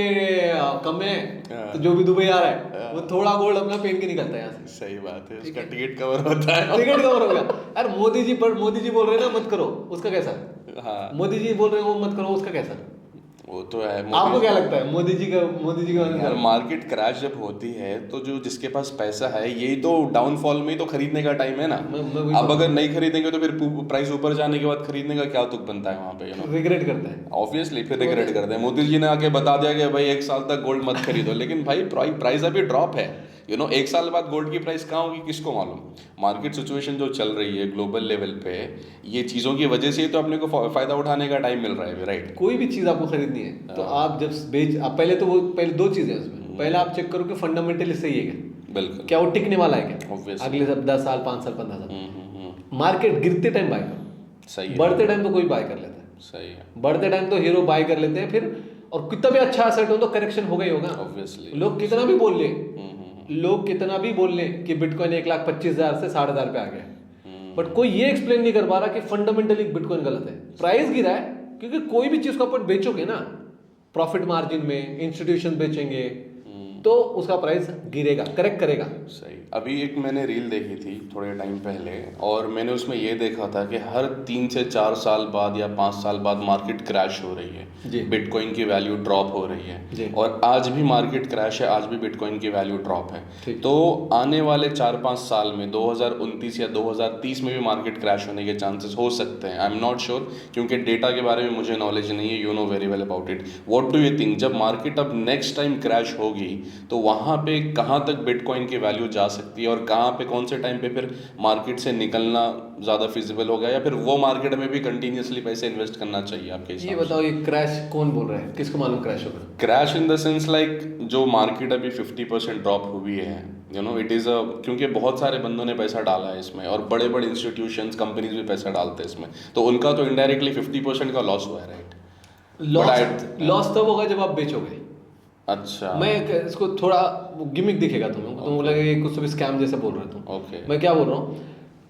कम है, तो जो भी दुबई आ रहा है वो थोड़ा गोल्ड अपना पहन के निकलता है यहाँ से। सही बात है, उसका टिकट कवर होता है। टिकट कवर हो गया। यार मोदी जी बोल रहे हैं ना मत करो, उसका कैसा? हाँ, मोदी जी बोल रहे हैं वो मत करो, उसका कैसा? वो तो है। आपको क्या लगता है मोदी जी का यार मार्केट क्रैश जब होती है तो जो जिसके पास पैसा है, यही तो डाउनफॉल में तो खरीदने का टाइम है ना। अब अगर नहीं खरीदेंगे तो फिर प्राइस ऊपर जाने के बाद खरीदने का क्या तुक बनता है वहाँ पे, रिग्रेट करते हैं। ऑब्वियसली फिर रिग्रेट करते हैं। मोदी जी ने आके बता दिया कि भाई 1 साल तक गोल्ड मत खरीदो, लेकिन भाई प्राइस अभी ड्रॉप है। 1 साल बाद गोल्ड की प्राइस कहाँ होगी किसको मालूम। मार्केट सिचुएशन जो चल रही है ग्लोबल लेवल पे, ये चीज़ों की वजह से ही तो अपने को फायदा उठाने का टाइम मिल रहा है, राइट। कोई भी चीज़ आपको खरीदनी है तो आप जब आप पहले 2 चीज़ें उसमें, पहला आप चेक करो कि फंडामेंटली सही है क्या, बिल्कुल, क्या वो टिकने वाला है क्या Obviously. अगले 10 साल 5 साल 15 साल। मार्केट गिरते टाइम बाय करो, सही है। बढ़ते टाइम तो कोई बाय कर लेता है, सही है। बढ़ते टाइम तो हीरो बाय कर लेते हैं फिर, और कितना भी अच्छा एसेट हो तो करेक्शन होगा ही होगा। ऑब्वियसली लोग कितना भी बोल ले, लोग कितना भी बोल ले कि बिटकॉइन 1,25,000 से 60,000 पे आ गया, बट कोई ये एक्सप्लेन नहीं कर पा रहा कि फंडामेंटली बिटकॉइन गलत है। प्राइस गिरा है क्योंकि कोई भी चीज को अपन बेचोगे ना प्रॉफिट मार्जिन में, इंस्टीट्यूशन बेचेंगे तो उसका प्राइस गिरेगा, करेक्ट करेगा। सही। अभी एक मैंने रील देखी थी थोड़े टाइम पहले, और मैंने उसमें ये देखा था कि हर 3 से 4 साल बाद या 5 साल बाद मार्केट क्रैश हो रही है, बिटकॉइन की वैल्यू ड्रॉप हो रही है, और आज भी मार्केट क्रैश है, आज भी बिटकॉइन की वैल्यू ड्रॉप है। तो आने वाले 4-5 साल में 2029 या 2030 में भी मार्केट क्रैश होने के चांसेस हो सकते हैं। आई एम नॉट श्योर, क्योंकि डेटा के बारे में मुझे नॉलेज नहीं है, you know very well about it. What do you think, जब मार्केट अब नेक्स्ट टाइम क्रैश होगी तो वहाँ पे कहाँ तक बिटकॉइन की वैल्यू जा सकती है, और कहाँ पे कौन से टाइम पे फिर मार्केट से निकलना ज़्यादा फिजिबल होगा, या फिर वो मार्केट में भी कंटिन्यूसली पैसे इन्वेस्ट करना चाहिए आपके हिसाब से? ये बताओ, ये क्रैश कौन बोल रहा है, किसको मालूम क्रैश होगा? Crash in the sense like जो मार्केट अभी 50% ड्रॉप हुई है, इट इज़ क्योंकि बहुत सारे बंदों ने पैसा डाला है इसमें, और बड़े बड़े इंस्टीट्यूशंस कंपनीज भी पैसा डालते हैं इसमें, तो उनका तो इनडायरेक्टली 50% का लॉस हुआ है, राइट। लॉस तब होगा जब आप बेचोगे। अच्छा, मैं इसको थोड़ा गिमिक दिखेगा तुम्हें, तुम लगेगा कुछ भी स्कैम जैसे बोल रहे हो तुम। ओके, मैं क्या बोल रहा हूँ,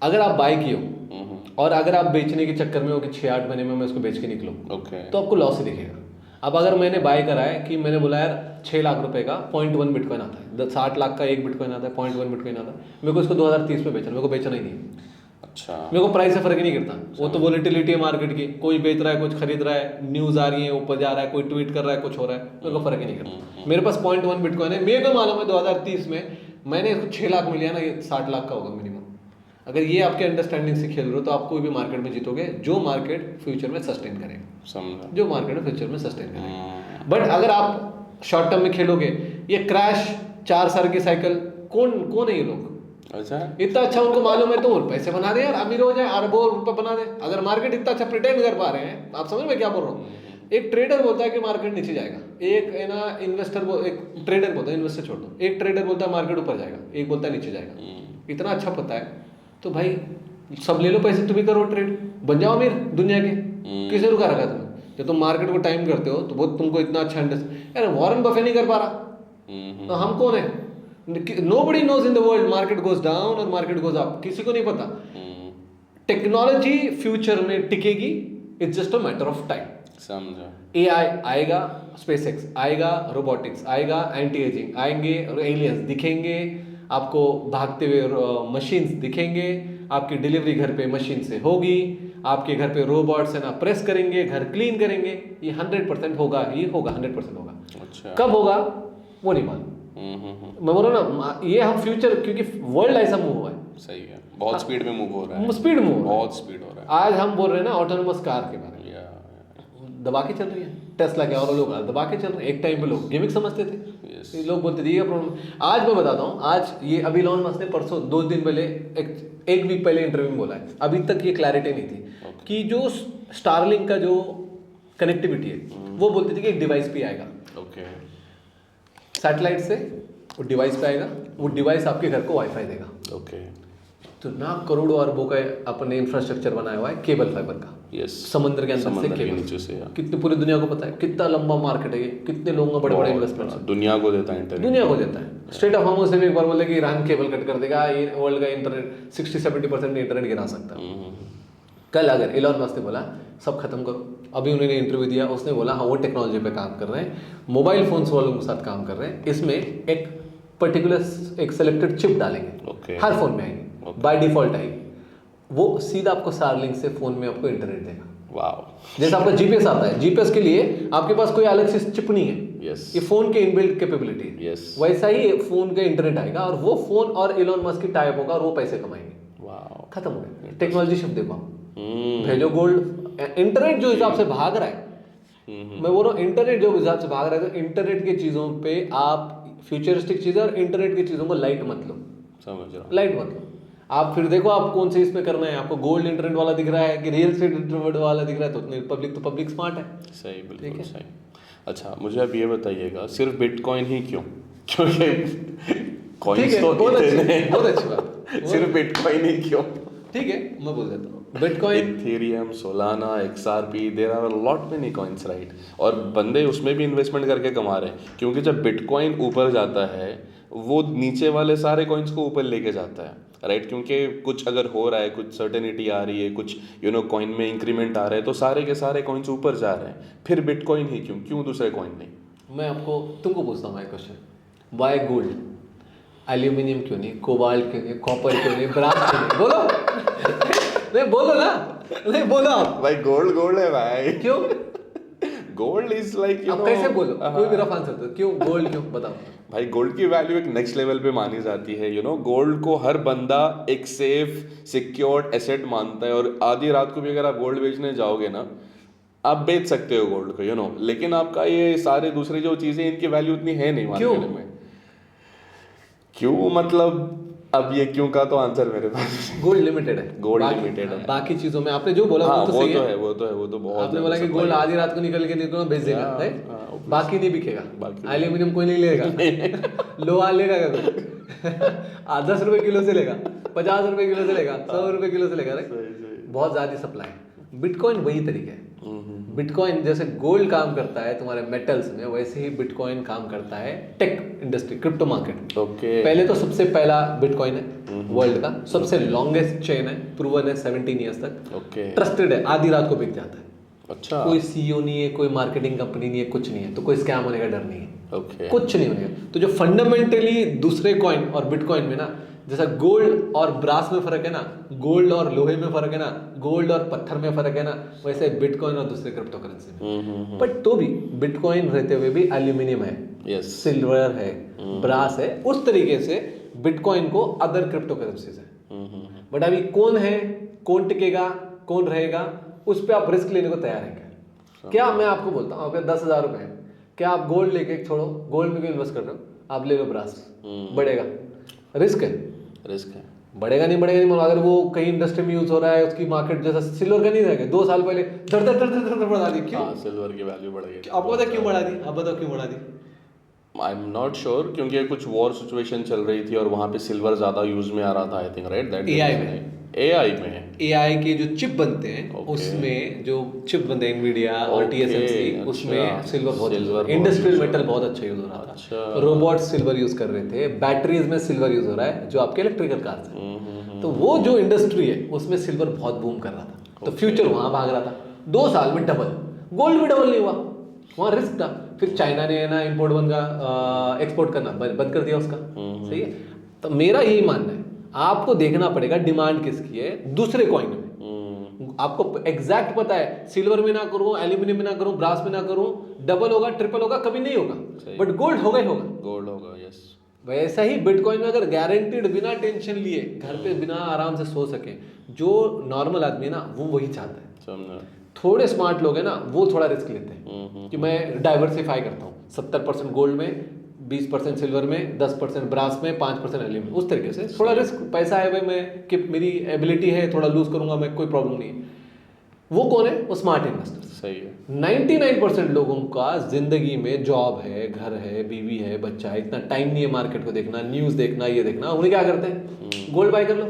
अगर आप बाय किए हो और अगर आप बेचने के चक्कर में हो कि 6-8 महीने में मैं इसको बेच के निकलूँ, तो आपको लॉस ही दिखेगा। अब अगर मैंने बाय करा है कि मैंने बोला यार 6 लाख रुपए का 0.1 बिटकॉइन आता है, 60 लाख का 1 बिटकॉइन आता है, 0.1 बिटकॉइन आता है, मेरे को इसको 2030 में बेचना, मेरे को बेचना ही नहीं। अच्छा, मेरे को प्राइस से फर्क ही नहीं करता, वो तो वोलेटिलिटी है मार्केट की, कोई बेच रहा है, कुछ खरीद रहा है, न्यूज आ रही है, ऊपर जा रहा है, कोई ट्वीट कर रहा है, कुछ हो रहा है, मेरे को फर्क ही नहीं करता। मेरे पास 0.1 बिटकॉइन है, मेरे को मालूम है 2030 में मैंने इसको 6 लाख में लिया ना, ये 60 लाख का होगा मिनिमम। अगर ये आपके अंडरस्टैंडिंग से खेल रहे हो तो आप कोई भी मार्केट में जीतोगे, जो मार्केट फ्यूचर में सस्टेन करेगा, समझा, जो मार्केट में फ्यूचर में सस्टेन करेगा। बट अगर आप शॉर्ट टर्म में खेलोगे, ये क्रैश 4 साल की साइकिल, कौन है ये लोग? अच्छा, इतना अच्छा उनको मालूम है तो और पैसे बना दे यार, अमीर हो जाए, अरबों रुपए बना दे। अगर मार्केट इतना अच्छा प्रिटेंड कर पा रहे हैं, आप समझ में क्या बोल रहा हूँ। एक ट्रेडर बोलता है कि मार्केट नीचे जाएगा, एक है ना एक ट्रेडर बोलता है, इन्वेस्टर छोड़ दो, एक ट्रेडर बोलता है मार्केट ऊपर जाएगा, एक बोलता है नीचे जाएगा। इतना अच्छा पता है तो भाई सब ले लो पैसे, तुम भी करो ट्रेड, बन जाओ अमीर दुनिया के। किसे रुका रखा तुम्हें? जब तुम मार्केट को टाइम करते हो तो वो तुमको इतना अच्छा यार वॉरेन बफे नहीं कर पा रहा, तो हम कौन है? Nobody knows in the world market goes down और market goes up, किसी को नहीं पता। टेक्नोलॉजी फ्यूचर में टिकेगी, it's just a matter of time, समझा। AI आएगा, SpaceX आएगा, रोबोटिक्स आएगा, एंटी एजिंग आएंगे, एलियंस दिखेंगे आपको, भागते हुए मशीन्स दिखेंगे, आपकी डिलीवरी घर पे मशीन से होगी, आपके घर पे रोबोट्स है ना प्रेस करेंगे, घर क्लीन करेंगे। ये 100% होगा ही होगा, 100% होगा। अच्छा, कब होगा वो नहीं मालूम, मैं बोल रहा हूँ ना, ये हम फ्यूचर, क्योंकि वर्ल्ड ऐसा मूव हुआ है। सही है, बहुत स्पीड में मूव हो रहा है, स्पीड मूव, बहुत स्पीड हो रहा आज हम बोल रहे हैं ना ऑटोनोमस कार के बारे में, दबा के चल रही है टेस्ला के, और लोग दबा के चल रहे हैं। एक टाइम पे लोग गिमिक समझते थे, ये लोग बोलते थे ये प्रॉब्लम। आज मैं बताता हूँ, आज ये अभी इलॉन मस्क ने परसों 2 दिन पहले एक वीक पहले इंटरव्यू में बोला है, अभी तक ये क्लैरिटी नहीं थी कि जो स्टारलिंक का जो कनेक्टिविटी है वो बोलते थे कि एक डिवाइस पे आएगा, सैटेलाइट से वो डिवाइस पे आएगा, वो डिवाइस आपके घर को वाईफाई देगा। तो ना करोड़ों अरबों का अपने इंफ्रास्ट्रक्चर बनाया हुआ है केबल फाइबर का, समुद्र के अंदर से केबल नीचे से, कितनी पूरी दुनिया को पता है कितना लंबा मार्केट है ये, कितने लोगों का बड़े बड़े इन्वेस्टमेंट दुनिया को देता है, दुनिया को देता है। स्ट्रेट ऑफ हार्मोस से भी एक बार बोले कि ईरान केबल कट कर देगा, ये वर्ल्ड का इंटरनेट 60-70% इंटरनेट गिरा सकता है। कल अगर इलॉन मस्क ने बोला सब खत्म करो, अभी उन्होंने इंटरव्यू दिया, उसने बोला हाँ वो टेक्नोलॉजी पे काम कर रहे हैं, मोबाइल फोन्स वालों के साथ काम कर रहे हैं, इसमें एक पर्टिकुलर एक सेलेक्टेड चिप डालेंगे, हर फोन में आएगी, बाय डिफॉल्ट आएगी, वो सीधा आपको स्टारलिंक से फोन में आपको इंटरनेट देगा। जैसे आपका जीपीएस आता है, जीपीएस के लिए आपके पास कोई अलग से चिप नहीं है, ये फोन के इनबिल्ट कैपेबिलिटी है, वैसा ही फोन का इंटरनेट आएगा, और वो फोन और इलॉन मस्क की टाइप होगा और वो पैसे कमाएंगे। खत्म हो गया टेक्नोलॉजी शिफ्ट। देखो भेजो गोल्ड, इंटरनेट जो हिसाब से भाग रहा है, मैं बोल रहा हूँ इंटरनेट जो हिसाब से भाग रहा है, तो इंटरनेट की चीजों पे आप फ्यूचरिस्टिक चीजें और इंटरनेट की चीजों को लाइट मत लो, समझ रहा हूँ, लाइट मत लो। आप फिर देखो आप कौन से इसमें करना है, आपको गोल्ड इंटरनेट वाला दिख रहा है कि रियल एस्टेट इंटरनेट वाला दिख रहा है, तो पब्लिक स्मार्ट है। सही, बिल्कुल सही। अच्छा मुझे अब ये बताइएगा, सिर्फ बिटकॉइन ही क्यों? क्योंकि कॉइन्स तो बहुत अच्छी बात, सिर्फ बिटकॉइन ही क्यों? ठीक है मैं बोल देता हूँ, bitcoin, ethereum, solana, XRP, there are lot many coins, right? और बंदे उसमें भी इन्वेस्टमेंट करके कमा रहे हैं, क्योंकि जब बिटकॉइन ऊपर जाता है वो नीचे वाले सारे कॉइन्स को ऊपर लेके जाता है, राइट? क्योंकि कुछ अगर हो रहा है, कुछ सर्टेनिटी आ रही है, कुछ कॉइन में इंक्रीमेंट आ रहा है, तो सारे के सारे कॉइन्स ऊपर जा रहे हैं। फिर बिटकॉइन ही क्यों दूसरे कॉइन नहीं? मैं तुमको पूछता हूँ क्वेश्चन, वाई गोल्ड? एल्यूमिनियम क्यों नहीं, कोबाल्ट क्यों नहीं, कॉपर क्यों नहीं, ब्रास क्यों नहीं? बोलो नहीं, बोलो ना, नहीं बोलो आप। भाई गोल्ड है भाई। क्यों गोल्ड इज लाइक आप कैसे बोलो, कोई भी रफ आंसर दो, क्यों गोल्ड, क्यों बताओ भाई। गोल्ड की वैल्यू एक नेक्स्ट लेवल पे मानी जाती है, गोल्ड को हर बंदा एक सेफ सिक्योर्ड एसेट मानता है, और आधी रात को भी अगर आप गोल्ड बेचने जाओगे ना, आप बेच सकते हो गोल्ड को, लेकिन आपका ये सारे दूसरे जो चीजें, इनकी वैल्यू इतनी है नहीं मार्केट में। क्यों मतलब, अब ये क्यों का तो आंसर मेरे पास, गोल्ड लिमिटेड है, गोल्ड लिमिटेड है। बाकी चीजों में आपने जो बोला वो तो सही है, वो तो बहुत, आपने बोला कि गोल्ड आधी रात को निकल के निकलना बेच देगा, बाकी नहीं बिकेगा, एल्यूमिनियम कोई नहीं लेगा, लोहा लेगा क्या 10 रुपए किलो से लेगा, 50 रुपए किलो से लेगा, 100 रुपए किलो से लेगा, बहुत ज्यादा सप्लाई। बिटकॉइन वही तरीका है, बिटकॉइन जैसे गोल्ड काम करता है तुम्हारे मेटल्स में, वैसे ही बिटकॉइन काम करता है टेक इंडस्ट्री, क्रिप्टो मार्केट। पहले तो सबसे पहला बिटकॉइन है वर्ल्ड का, सबसे लॉन्गेस्ट चेन है, प्रूवन है 17 ईयर्स तक, ट्रस्टेड है, आधी रात को बिक जाता है। अच्छा, कोई सीईओ नहीं है, कोई मार्केटिंग कंपनी नहीं है, कुछ नहीं है, तो कोई स्कैम होने का डर नहीं है, कुछ नहीं होने का। तो जो फंडामेंटली दूसरे कॉइन और बिटकॉइन में ना, जैसा गोल्ड और ब्रास में फर्क है ना, गोल्ड और लोहे में फर्क है ना, गोल्ड और पत्थर में फर्क है ना, वैसे बिटकॉइन और दूसरे क्रिप्टो करेंसी में। बट तो भी बिटकॉइन रहते हुए भी एल्यूमिनियम है, सिल्वर है, ब्रास है, उस तरीके से बिटकॉइन को अदर क्रिप्टो करेंसीज है। बट अभी कौन है, कौन टिकेगा, कौन रहेगा, उस पर आप रिस्क लेने को तैयार हैं क्या? मैं आपको बोलता हूँ, आपके 10,000 रुपए हैं, क्या आप गोल्ड लेके छोड़ो, गोल्ड में क्यों इन्वेस्ट कर रहे हो, आप ले लो ब्रास, बढ़ेगा, रिस्क है, बढ़ेगा नहीं मालूम। अगर वो कहीं इंडस्ट्री में यूज हो रहा है, उसकी मार्केट जैसा सिल्वर का नहीं रहेगा, 2 साल पहले धड़ बढ़ा दी, क्यों? सिल्वर की वैल्यू बढ़ गई, आपको पता क्यों बढ़ा दी? आप बताओ क्यों बढ़ा दी? आई एम नॉट श्योर, क्योंकि कुछ वॉर सिचुएशन चल रही थी और वहाँ पे सिल्वर ज्यादा यूज में आ रहा था, I think, right? That AI के जो चिप बनते हैं, उसमें जो चिप बनते हैं एनवीडिया और TSMC, उसमें सिल्वर बहुत, इंडस्ट्रियल मेटल बहुत अच्छा यूज हो रहा था, रोबोट सिल्वर यूज कर रहे थे, बैटरीज में सिल्वर यूज हो रहा है जो आपके इलेक्ट्रिकल कार्स हैं, तो वो जो इंडस्ट्री है उसमें सिल्वर बहुत बूम कर रहा था, तो फ्यूचर वहां भाग रहा था। 2 साल में डबल, गोल्ड भी डबल नहीं हुआ, वहाँ रिस्क था। फिर चाइना ने ना इम्पोर्ट बंद का एक्सपोर्ट करना बंद कर दिया उसका, सही है। तो मेरा यही मानना है, आपको देखना पड़ेगा डिमांड किसकी है दूसरे कॉइन में। आपको एग्जैक्ट पता है सिल्वर में ना करूं, एल्यूमिनियम में ना करूं, ब्रास में ना करूं, डबल होगा, ट्रिपल होगा, कभी नहीं होगा, बट गोल्ड होगा ही होगा। गोल्ड होगा, यस। वैसा ही बिटकॉइन में अगर गारंटीड बिना टेंशन लिए घर पे बिना आराम से सो सके, जो नॉर्मल आदमी है ना वो वही चाहता है। समझा। थोड़े स्मार्ट लोग हैं ना वो थोड़ा रिस्क लेते हैं कि मैं डाइवर्सिफाई करता हूँ, 70% गोल्ड में, 20% सिल्वर में, 10% ब्रास में, 5% एल्यूमिनियम, उस तरीके से थोड़ा रिस्क, पैसा है भाई मैं कि मेरी एबिलिटी है, थोड़ा लूज करूंगा मैं, कोई प्रॉब्लम नहीं है। वो कौन है? वो स्मार्ट इन्वेस्टर। सही है। 99% लोगों का जिंदगी में जॉब है, घर है, बीवी है, बच्चा है, इतना टाइम नहीं है मार्केट को देखना, न्यूज देखना, ये देखना, उन्हें क्या करते हैं? गोल्ड बाय कर लो,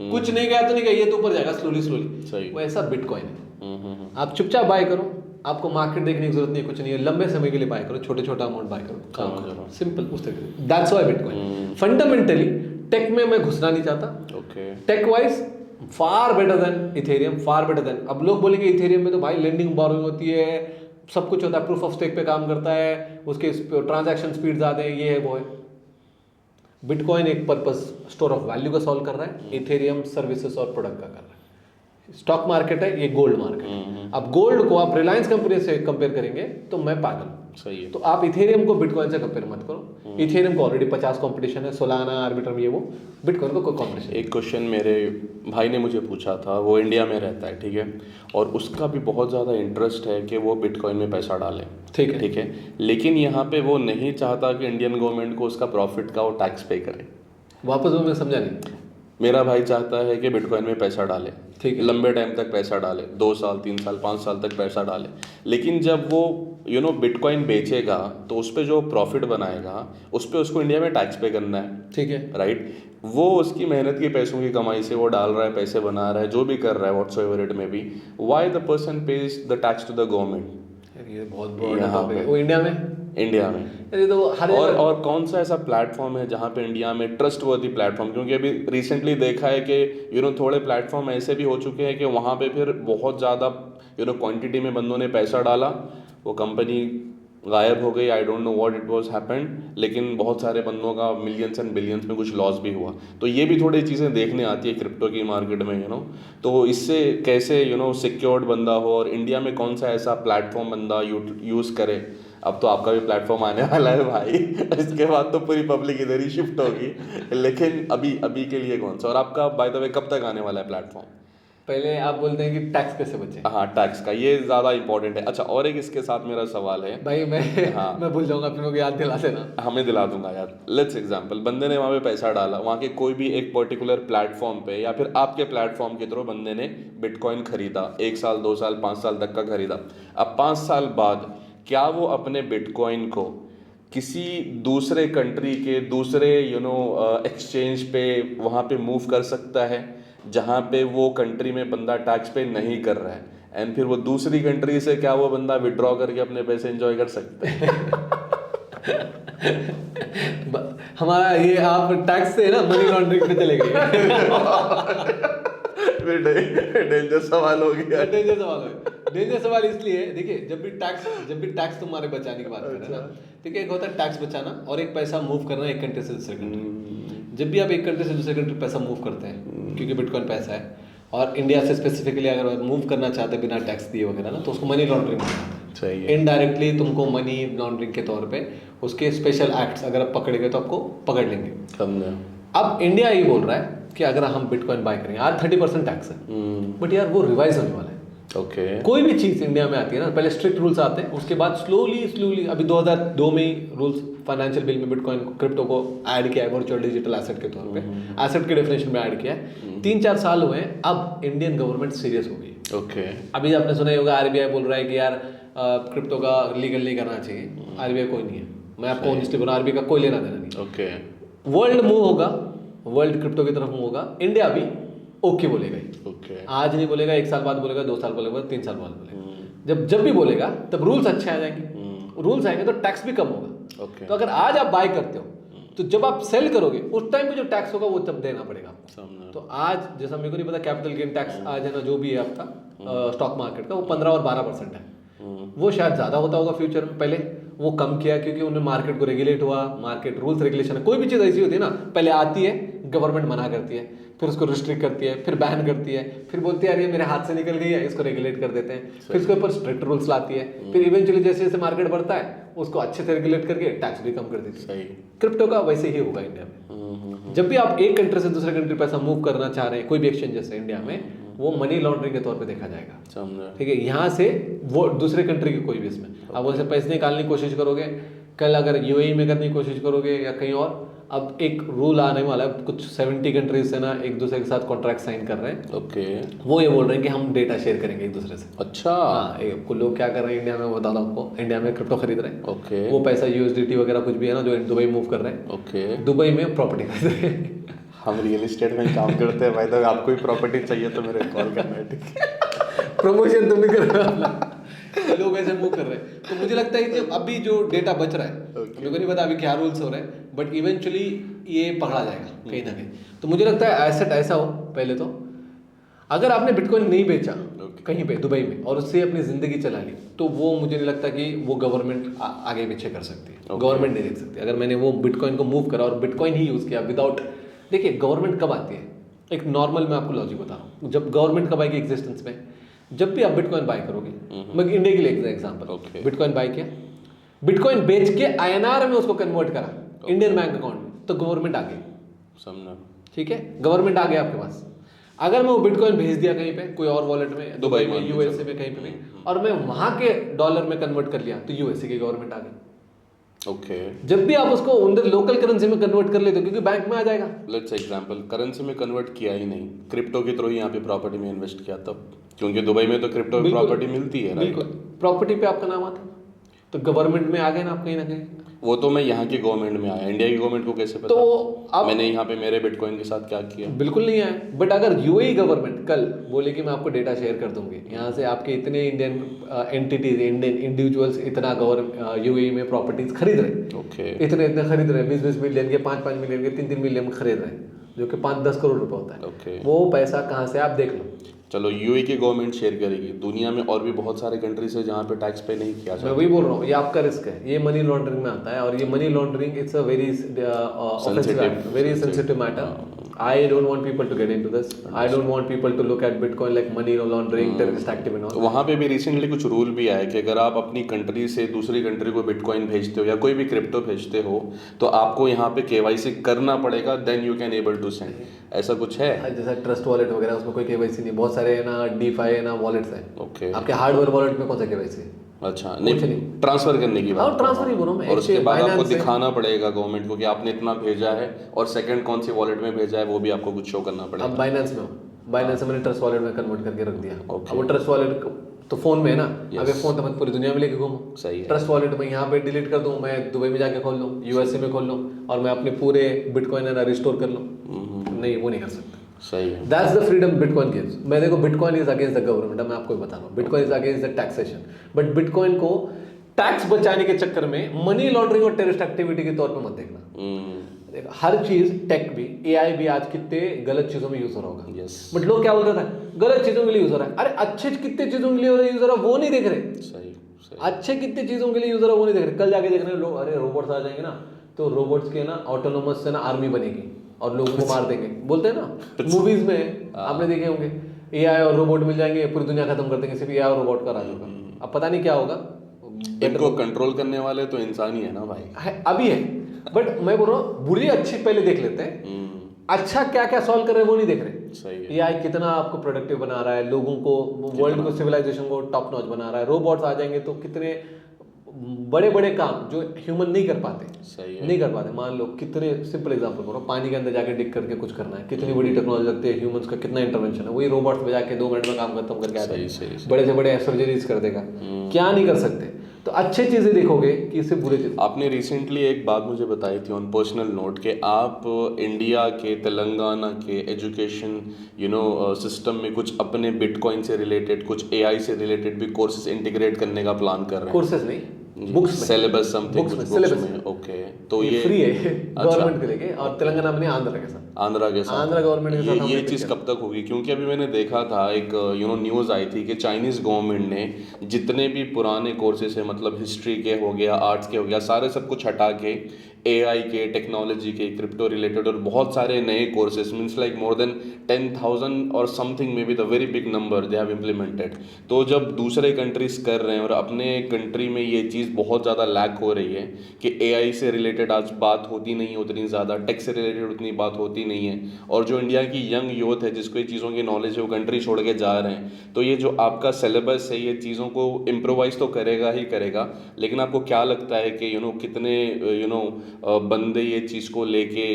कुछ नहीं गया तो नहीं गया, ये तो ऊपर जाएगा स्लोली स्लोली। वो ऐसा बिटकॉइन है। आप चुपचाप बाय करो, आपको मार्केट देखने की जरूरत नहीं है, कुछ नहीं है, लंबे समय के लिए बाय करो, छोटे छोटा अमाउंट बाय करो, काम करो, सिंपल उस तरीके। That's why bitcoin. Fundamentally tech में मैं घुसना नहीं चाहता। Okay. Tech wise far better than ethereum, far better than. अब लोग बोलेंगे इथेरियम में तो भाई लेंडिंग बोरोइंग होती है, सब कुछ होता है, प्रूफ ऑफ स्टेक पे काम करता है, उसके ट्रांजैक्शन स्पीड ज़्यादा है, ये है वो है। बिटकॉइन एक पर्पस स्टोर ऑफ वैल्यू का सॉल्व कर रहा है, इथेरियम सर्विसेज और प्रोडक्ट का कर रहा है। स्टॉक मार्केट है, ये गोल्ड मार्केट है। अब गोल्ड को आप रिलायंस कंपनी से कंपेयर करेंगे तो मैं पागल। सही है। तो आप इथेरियम को बिटकॉइन से कंपेयर मत करो। इथेरियम को ऑलरेडी 50 कंपटीशन है, सोलाना, आर्बिट्रम, ये वो। बिटकॉइन को कोई कंपटीशन। एक क्वेश्चन मेरे भाई ने मुझे पूछा था, वो इंडिया में रहता है, ठीक है, और उसका भी बहुत ज़्यादा इंटरेस्ट है कि वो बिटकॉइन में पैसा डाले। ठीक है, लेकिन यहाँ पे वो नहीं चाहता कि इंडियन गवर्नमेंट को उसका प्रॉफिट का वो टैक्स पे करे। वापस वो मैं समझा नहीं। मेरा भाई चाहता है कि बिटकॉइन में पैसा डाले, ठीक है, लंबे टाइम तक पैसा डाले, 2 साल, 3 साल, 5 साल तक पैसा डाले, लेकिन जब वो बिटकॉइन बेचेगा तो उस पर जो प्रॉफिट बनाएगा उस पर उसको इंडिया में टैक्स पे करना है। ठीक है, राइट। वो उसकी मेहनत की पैसों की कमाई से वो डाल रहा है, पैसे बना रहा है, जो भी कर रहा है, व्हाट्सएवर इट में भी, why the person pays the tax to the government? ये बहुत बड़ा टॉपिक है। वो इंडिया में ये तो हर और कौन सा ऐसा प्लेटफॉर्म है जहाँ पे इंडिया में ट्रस्टवर्दी प्लेटफॉर्म, क्योंकि अभी रिसेंटली देखा है कि थोड़े प्लेटफॉर्म ऐसे भी हो चुके हैं कि वहाँ पे फिर बहुत ज़्यादा क्वांटिटी में बंदों ने पैसा डाला, वो कंपनी गायब हो गई, I don't know what it was happened, लेकिन बहुत सारे बंदों का मिलियंस एंड बिलियंस में कुछ लॉस भी हुआ। तो ये भी थोड़ी चीज़ें देखने आती है क्रिप्टो की मार्केट में, तो इससे कैसे सिक्योर्ड बंदा हो, और इंडिया में कौन सा ऐसा प्लेटफॉर्म बंदा यूज़ करे। अब तो आपका भी प्लेटफॉर्म आने वाला है भाई, इसके बाद तो पूरी पब्लिक इधर ही शिफ्ट होगी, लेकिन अभी के लिए कौन सा, और आपका बाय द वे कब तक आने वाला है प्लेटफॉर्म? पहले आप बोलते हैं कि टैक्स कैसे बचे। हाँ, टैक्स का ये ज़्यादा इंपॉर्टेंट है। अच्छा, और एक इसके साथ मेरा सवाल है भाई, मैं भूल जाऊंगा, फिर मुझे याद दिला देना। हमें दिला दूंगा यार। लेट्स एग्जांपल, बंदे ने वहाँ पे पैसा डाला, वहाँ के कोई भी एक पर्टिकुलर प्लेटफॉर्म पे या फिर आपके प्लेटफॉर्म के थ्रू बंदे ने बिटकॉइन खरीदा, 1 साल, 2 साल, 5 साल तक का खरीदा। अब 5 साल बाद क्या वो अपने बिटकॉइन को किसी दूसरे कंट्री के दूसरे एक्सचेंज पे वहाँ पे मूव कर सकता है जहाँ पे वो कंट्री में बंदा टैक्स पे नहीं कर रहा है, एंड फिर वो दूसरी कंट्री से क्या वो बंदा विड्रॉ करके अपने पैसे एंजॉय कर सकते हैं? हमारा ये आप टैक्स से ना मनी लॉन्ड्रिंग पे चले गए। डेंजर सवाल हो गया। डेंजर सवाल इसलिए, देखिए, जब भी टैक्स तुम्हारे बचाने की बात करें ना, ठीक है, एक होता है टैक्स बचाना और एक पैसा मूव करना एक कंट्री से दूसरे कंट्री। जब भी आप एक कंट्री से दूसरे कंट्री पैसा मूव करते हैं, क्योंकि बिटकॉइन पैसा है और इंडिया से स्पेसिफिकली अगर मूव करना चाहते हैं बिना टैक्स दिए वगैरह ना, तो उसको मनी लॉन्ड्रिंग सही है। इनडायरेक्टली तुमको मनी लॉन्ड्रिंग के तौर पे उसके स्पेशल एक्ट्स अगर आप पकड़े गए तो आपको पकड़ लेंगे। अब इंडिया ये बोल रहा है कि अगर हम बिटकॉइन बाय करेंगे, आज 30% टैक्स है, बट यार वो रिवाइज होने वाला है। ओके। कोई भी चीज़ इंडिया में आती है ना, पहले स्ट्रिक्ट रूल्स आते हैं, उसके बाद स्लोली अभी 2002 में ही रूल्स फाइनेंशियल बिल में बिटकॉइन को, क्रिप्टो को ऐड किया है वर्चुअल डिजिटल एसेट के तौर पे, एसेट के डेफिनेशन में ऐड किया है। 3-4 साल हुए हैं, अब इंडियन गवर्नमेंट सीरियस हो गई। ओके। अभी आपने सुना ही होगा, आरबीआई बोल रहा है कि यार क्रिप्टो का लीगल नहीं करना चाहिए। आरबीआई कोई नहीं है, मैं आपको ऑनेस्टली बोल रहा हूं, आरबीआई का कोई लेना देना नहीं। ओके। वर्ल्ड मूव होगा, वर्ल्ड क्रिप्टो की तरफ मूव होगा, इंडिया भी ओके बोलेगा। ओके। आज नहीं बोलेगा, 1 साल बाद बोलेगा, 2 साल बोलेगा, 3 साल बाद बोलेगा। जब भी बोलेगा तब रूल्स अच्छे आ जाएंगे, रूल्स आएंगे तो टैक्स भी कम होगा। तो अगर आज आप बाय करते हो तो जब आप सेल करोगे उस टाइम पे जो टैक्स होगा वो तब देना पड़ेगा आपको। तो आज जैसा मेरे को नहीं पता कैपिटल गेन टैक्स आज है ना, जो भी है आपका स्टॉक मार्केट का, वो 15 और 12% है। वो शायद ज़्यादा होता होगा फ्यूचर में, पहले वो कम किया क्योंकि उन्हें मार्केट को रेगुलेट हुआ, मार्केट रूल्स रेगुलेशन, कोई भी चीज़ ऐसी होती है ना, पहले आती है, गवर्नमेंट मना करती है, फिर उसको रिस्ट्रिक्ट करती है, फिर बैन करती है, फिर बोलती है यार ये मेरे हाथ से निकल गई है, इसको रेगुलेट कर देते हैं, फिर इसके ऊपर स्ट्रिक्ट रूल्स लाती है, फिर इवेंचुअली जैसे जैसे मार्केट बढ़ता है उसको अच्छे से रेगुलेट करके टैक्स भी कम कर देती है। सही। क्रिप्टो का वैसे ही होगा इंडिया में। जब भी आप एक कंट्री से दूसरे कंट्री पैसा मूव करना चाह रहे हैं, कोई भी एक्सचेंज से इंडिया में, वो मनी लॉन्ड्रिंग के तौर पे देखा जाएगा। समझा। ठीक है, यहाँ से वो दूसरे कंट्री की कोई भी इसमें आप वैसे पैसे निकालने की कोशिश करोगे, कल अगर यूएई में करने की कोशिश करोगे या कहीं और, अब एक रूल आने वाला है, कुछ 70 कंट्रीज से ना एक दूसरे के साथ कॉन्ट्रैक्ट साइन कर रहे हैं। ओके। वो ये बोल रहे हैं कि हम डेटा शेयर करेंगे एक दूसरे से। अच्छा। हाँ, कुछ लोग क्या कर रहे हैं इंडिया में, मैं बताता हूँ आपको, इंडिया में क्रिप्टो खरीद रहे हैं। ओके। वो पैसा यूएसडीटी वगैरह कुछ भी है ना जो दुबई मूव कर रहे हैं। ओके। दुबई में प्रॉपर्टी खरीद रहे हैं। हम रियल एस्टेट में काम करते हैं भाई, तो आपको ही प्रॉपर्टी चाहिए तो मेरे कॉल करना है, ठीक है? प्रमोशन तुम नहीं कर रहे हो, लोग ऐसे मूव कर रहे हैं। तो मुझे लगता है कि अभी जो डेटा बच रहा है, मेरे को नहीं पता अभी क्या रूल्स हो रहे हैं, बट इवेंचुअली ये पकड़ा जाएगा कहीं ना कहीं। तो मुझे लगता है एसेट ऐसा हो, पहले तो अगर आपने बिटकॉइन नहीं बेचा कहीं पे दुबई में और उससे अपनी जिंदगी चला ली, तो वो मुझे नहीं लगता कि वो गवर्नमेंट आगे पीछे कर सकती है। गवर्नमेंट नहीं देख सकती। अगर मैंने वो बिटकॉइन को मूव करा और बिटकॉइन ही यूज़ किया विदाउट, देखिए गवर्नमेंट कब आती है, एक नॉर्मल मैं आपको लॉजिक बता रहा हूँ, जब गवर्नमेंट कब आएगी एग्जिस्टेंस में, जब भी आप बिटकॉइन बाय करोगे। मैं इंडिया के लिए एग्जांपल, बिटकॉइन बाय किया, बिटकॉइन बेच के आईएनआर में उसको कन्वर्ट करा इंडियन बैंक अकाउंट में, तो गवर्नमेंट आ गई। समझा। ठीक है, गवर्नमेंट आ गया आपके पास। अगर मैं वो बिटकॉइन भेज दिया कहीं पे कोई और वॉलेट में, दुबई में, यूएसए में, कहीं पे भी, और मैं वहां के डॉलर में कन्वर्ट कर लिया, तो यूएसए की गवर्नमेंट आ गई। ओके। जब भी आप उसको उधर लोकल करेंसी में कन्वर्ट कर लेते हो, क्योंकि बैंक में आ जाएगा। लेट्स एग्जांपल, करेंसी में कन्वर्ट किया ही नहीं, क्रिप्टो के थ्रू यहाँ पे प्रॉपर्टी में इन्वेस्ट किया तब, क्योंकि दुबई में तो क्रिप्टो में प्रॉपर्टी मिलती है, राइट? बिल्कुल, प्रॉपर्टी पे आपका नाम आता है, तो गवर्नमेंट में आ गए ना आप कहीं ना कहीं। वो तो मैं यहाँ की गवर्नमेंट में आया, इंडिया की गवर्नमेंट को कैसे पता? तो अब मैंने यहाँ पे मेरे बिटकॉइन के साथ क्या किया? बिल्कुल नहीं आया। बट अगर यूएई गवर्नमेंट कल बोले कि मैं आपको डेटा शेयर कर दूंगी, यहाँ से आपके इतने इंडियन एंटिटीज, इंडियन इंडिविजुअल्स इतना यूएई में प्रॉपर्टीज खरीद रहे, ओके, इतने खरीद रहे हैं, 20-20 मिलियन के, 5-5 मिलियन के, 3-3 मिलियन खरीद रहे हैं, जो कि 5-10 करोड़ रुपए होता है। ओके। वो पैसा कहाँ से, आप देख लो। चलो, यूएई की गवर्नमेंट शेयर करेगी, दुनिया में और भी बहुत सारे कंट्रीज है जहाँ पे टैक्स पे नहीं किया मैं जाता। वही बोल रहा हूँ, ये आपका रिस्क है, ये मनी लॉन्ड्रिंग में आता है, और ये money laundering it's a very sensitive matter. I don't want people to get into this. I don't want people to look at Bitcoin like money laundering, terrorist activity and all. वहाँ पे भी recently कुछ rule भी आया कि अगर आप अपनी कंट्री से दूसरी कंट्री को बिटकॉइन भेजते हो या कोई भी क्रिप्टो भेजते हो, तो आपको यहाँ पे केवाईसी करना पड़ेगा, then you can able to send. ऐसा कुछ है? जैसा ट्रस्ट वॉलेट वगैरह, उसमें कोई केवाईसी नहीं। बहुत सारे ना डीफाई है ना वॉलेट्स हैं। ओके। आपके हार्डवेयर वॉलेट में कौन सा केवाईसी है? अच्छा, नहीं, ट्रांसफर करने की बात। ट्रांसफर ही बोल रहा हूँ मैं। और उसके बाद आपको दिखाना पड़ेगा गवर्नमेंट को कि आपने इतना भेजा है, और सेकंड कौन सी वॉलेट में भेजा है वो भी आपको कुछ शो करना पड़ेगा। अब बाइनेंस में हो, बाइनेंस से मैंने ट्रस्ट वॉलेट में कन्वर्ट करके रख दिया। अब वो ट्रस्ट वॉलेट तो फोन में है ना, अब फोन तो मैं पूरी दुनिया में लेके घूमूं। सही है। ट्रस्ट वॉलेट में यहाँ पे डिलीट कर दूं, मैं दुबई में जाके खोल लूं, यूएसए में खोल लूं, और मैं अपने पूरे बिटकॉइन है ना रिस्टोर कर लूं। नहीं, वो नहीं कर सकता। सही है। That's the freedom bitcoin gives. मैं देखो, bitcoin is against the government, मैं आपको भी बता रहा हूँ, bitcoin is against the taxation, but bitcoin को टैक्स बचाने के चक्कर में मनी लॉन्ड्रिंग और टेररिस्ट एक्टिविटी के तौर पे मत देखना। देखो, हर चीज, टेक भी, एआई भी आज कितने गलत चीजों में यूज हो रहा होगा। बट लोग क्या बोल रहे थे, गलत चीजों के लिए यूज हो रहा है। अरे अच्छे कितने चीजों के लिए यूज हो रहा है वो नहीं देख रहे। सही। अच्छे कितने चीजों के लिए यूज हो रहा है वो नहीं देख रहे। कल जाके देख रहे हैं लोग, अरे रोबोट्स आ जाएंगे ना, तो रोबोट्स के ना ऑटोनोमस से ना आर्मी बनेगी और लोगों को मार देंगे, बोलते हैं ना मूवीज में, आपने देखे होंगे। एआई और रोबोट मिल जाएंगे, पूरी दुनिया खत्म कर देंगे, सिर्फ एआई और रोबोट का राज होगा। अब पता नहीं क्या होगा। इनको कंट्रोल करने वाले तो इंसान ही है ना भाई। अभी है, बट मैं बोल रहा हूँ बुरी अच्छी पहले देख लेते हैं। अच्छा क्या क्या सॉल्व कर रहे हैं वो नहीं देख रहे। सही है। एआई कितना आपको प्रोडक्टिव बना रहा है, लोगों को, वर्ल्ड को, सिविलाइजेशन को टॉप नॉच बना रहा है। रोबोट्स आ जाएंगे तो कितने बड़े बड़े काम जो ह्यूमन नहीं कर पाते, सही है। नहीं कर पाते। मान लो कितने सिंपल एग्जांपल बोलो, पानी के अंदर जाके डिग करके कुछ करना है, कितनी बड़ी टेक्नोलॉजी लगती है, ह्यूमंस का कितना इंटरवेंशन है, वही रोबोट्स में जाके 2 मिनट में काम खत्म करके आते हैं, बड़े से बड़े सर्जरीज कर देगा। क्या नहीं कर सकते। तो अच्छे चीजें देखोगे कि इससे बुरे चीज। आपने रिसेंटली एक बात मुझे बताई थी ऑन पर्सनल नोट कि आप इंडिया के, तेलंगाना के एजुकेशन सिस्टम में कुछ अपने बिटकॉइन से रिलेटेड, कुछ एआई से रिलेटेड भी कोर्सेज इंटीग्रेट करने का प्लान कर रहे हैं। कोर्सेज नहीं, बुक्स में, सिलेबस समथिंग बुक्स में, कुछ सिलेबस में, ओके। तो ये ये फ्री है गवर्नमेंट के लेके, और तेलंगाना में नहीं, आंध्र के साथ, आंध्रा के साथ, आंध्र गवर्नमेंट के साथ ये हमने चीज़ कब तक होगी? क्योंकि अभी मैंने देखा था एक न्यूज़ आई थी कि चाइनीज़ गवर्नमेंट ने जितने भी पुराने कोर्सेज है, मतलब हिस्ट्री के हो गया, आर्ट्स के हो गया, सारे सब कुछ हटा के एआई के, टेक्नोलॉजी के, क्रिप्टो रिलेटेड और बहुत सारे नए courses, means like more than 10,000 और something, may be the very big number they have implemented. तो जब दूसरे कंट्रीज कर रहे हैं और अपने कंट्री में ये चीज़ बहुत ज़्यादा लैक हो रही है कि एआई से रिलेटेड आज बात होती नहीं है उतनी ज़्यादा, टेक से रिलेटेड उतनी बात होती नहीं है, और जो इंडिया की यंग यूथ है जिसको ये चीज़ों की नॉलेज है वो कंट्री छोड़ के जा रहे हैं, तो ये जो आपका सिलेबस है ये चीज़ों को इम्प्रोवाइज़ तो करेगा ही करेगा, लेकिन आपको क्या लगता है कि कितने बंदे ये चीज़ को लेके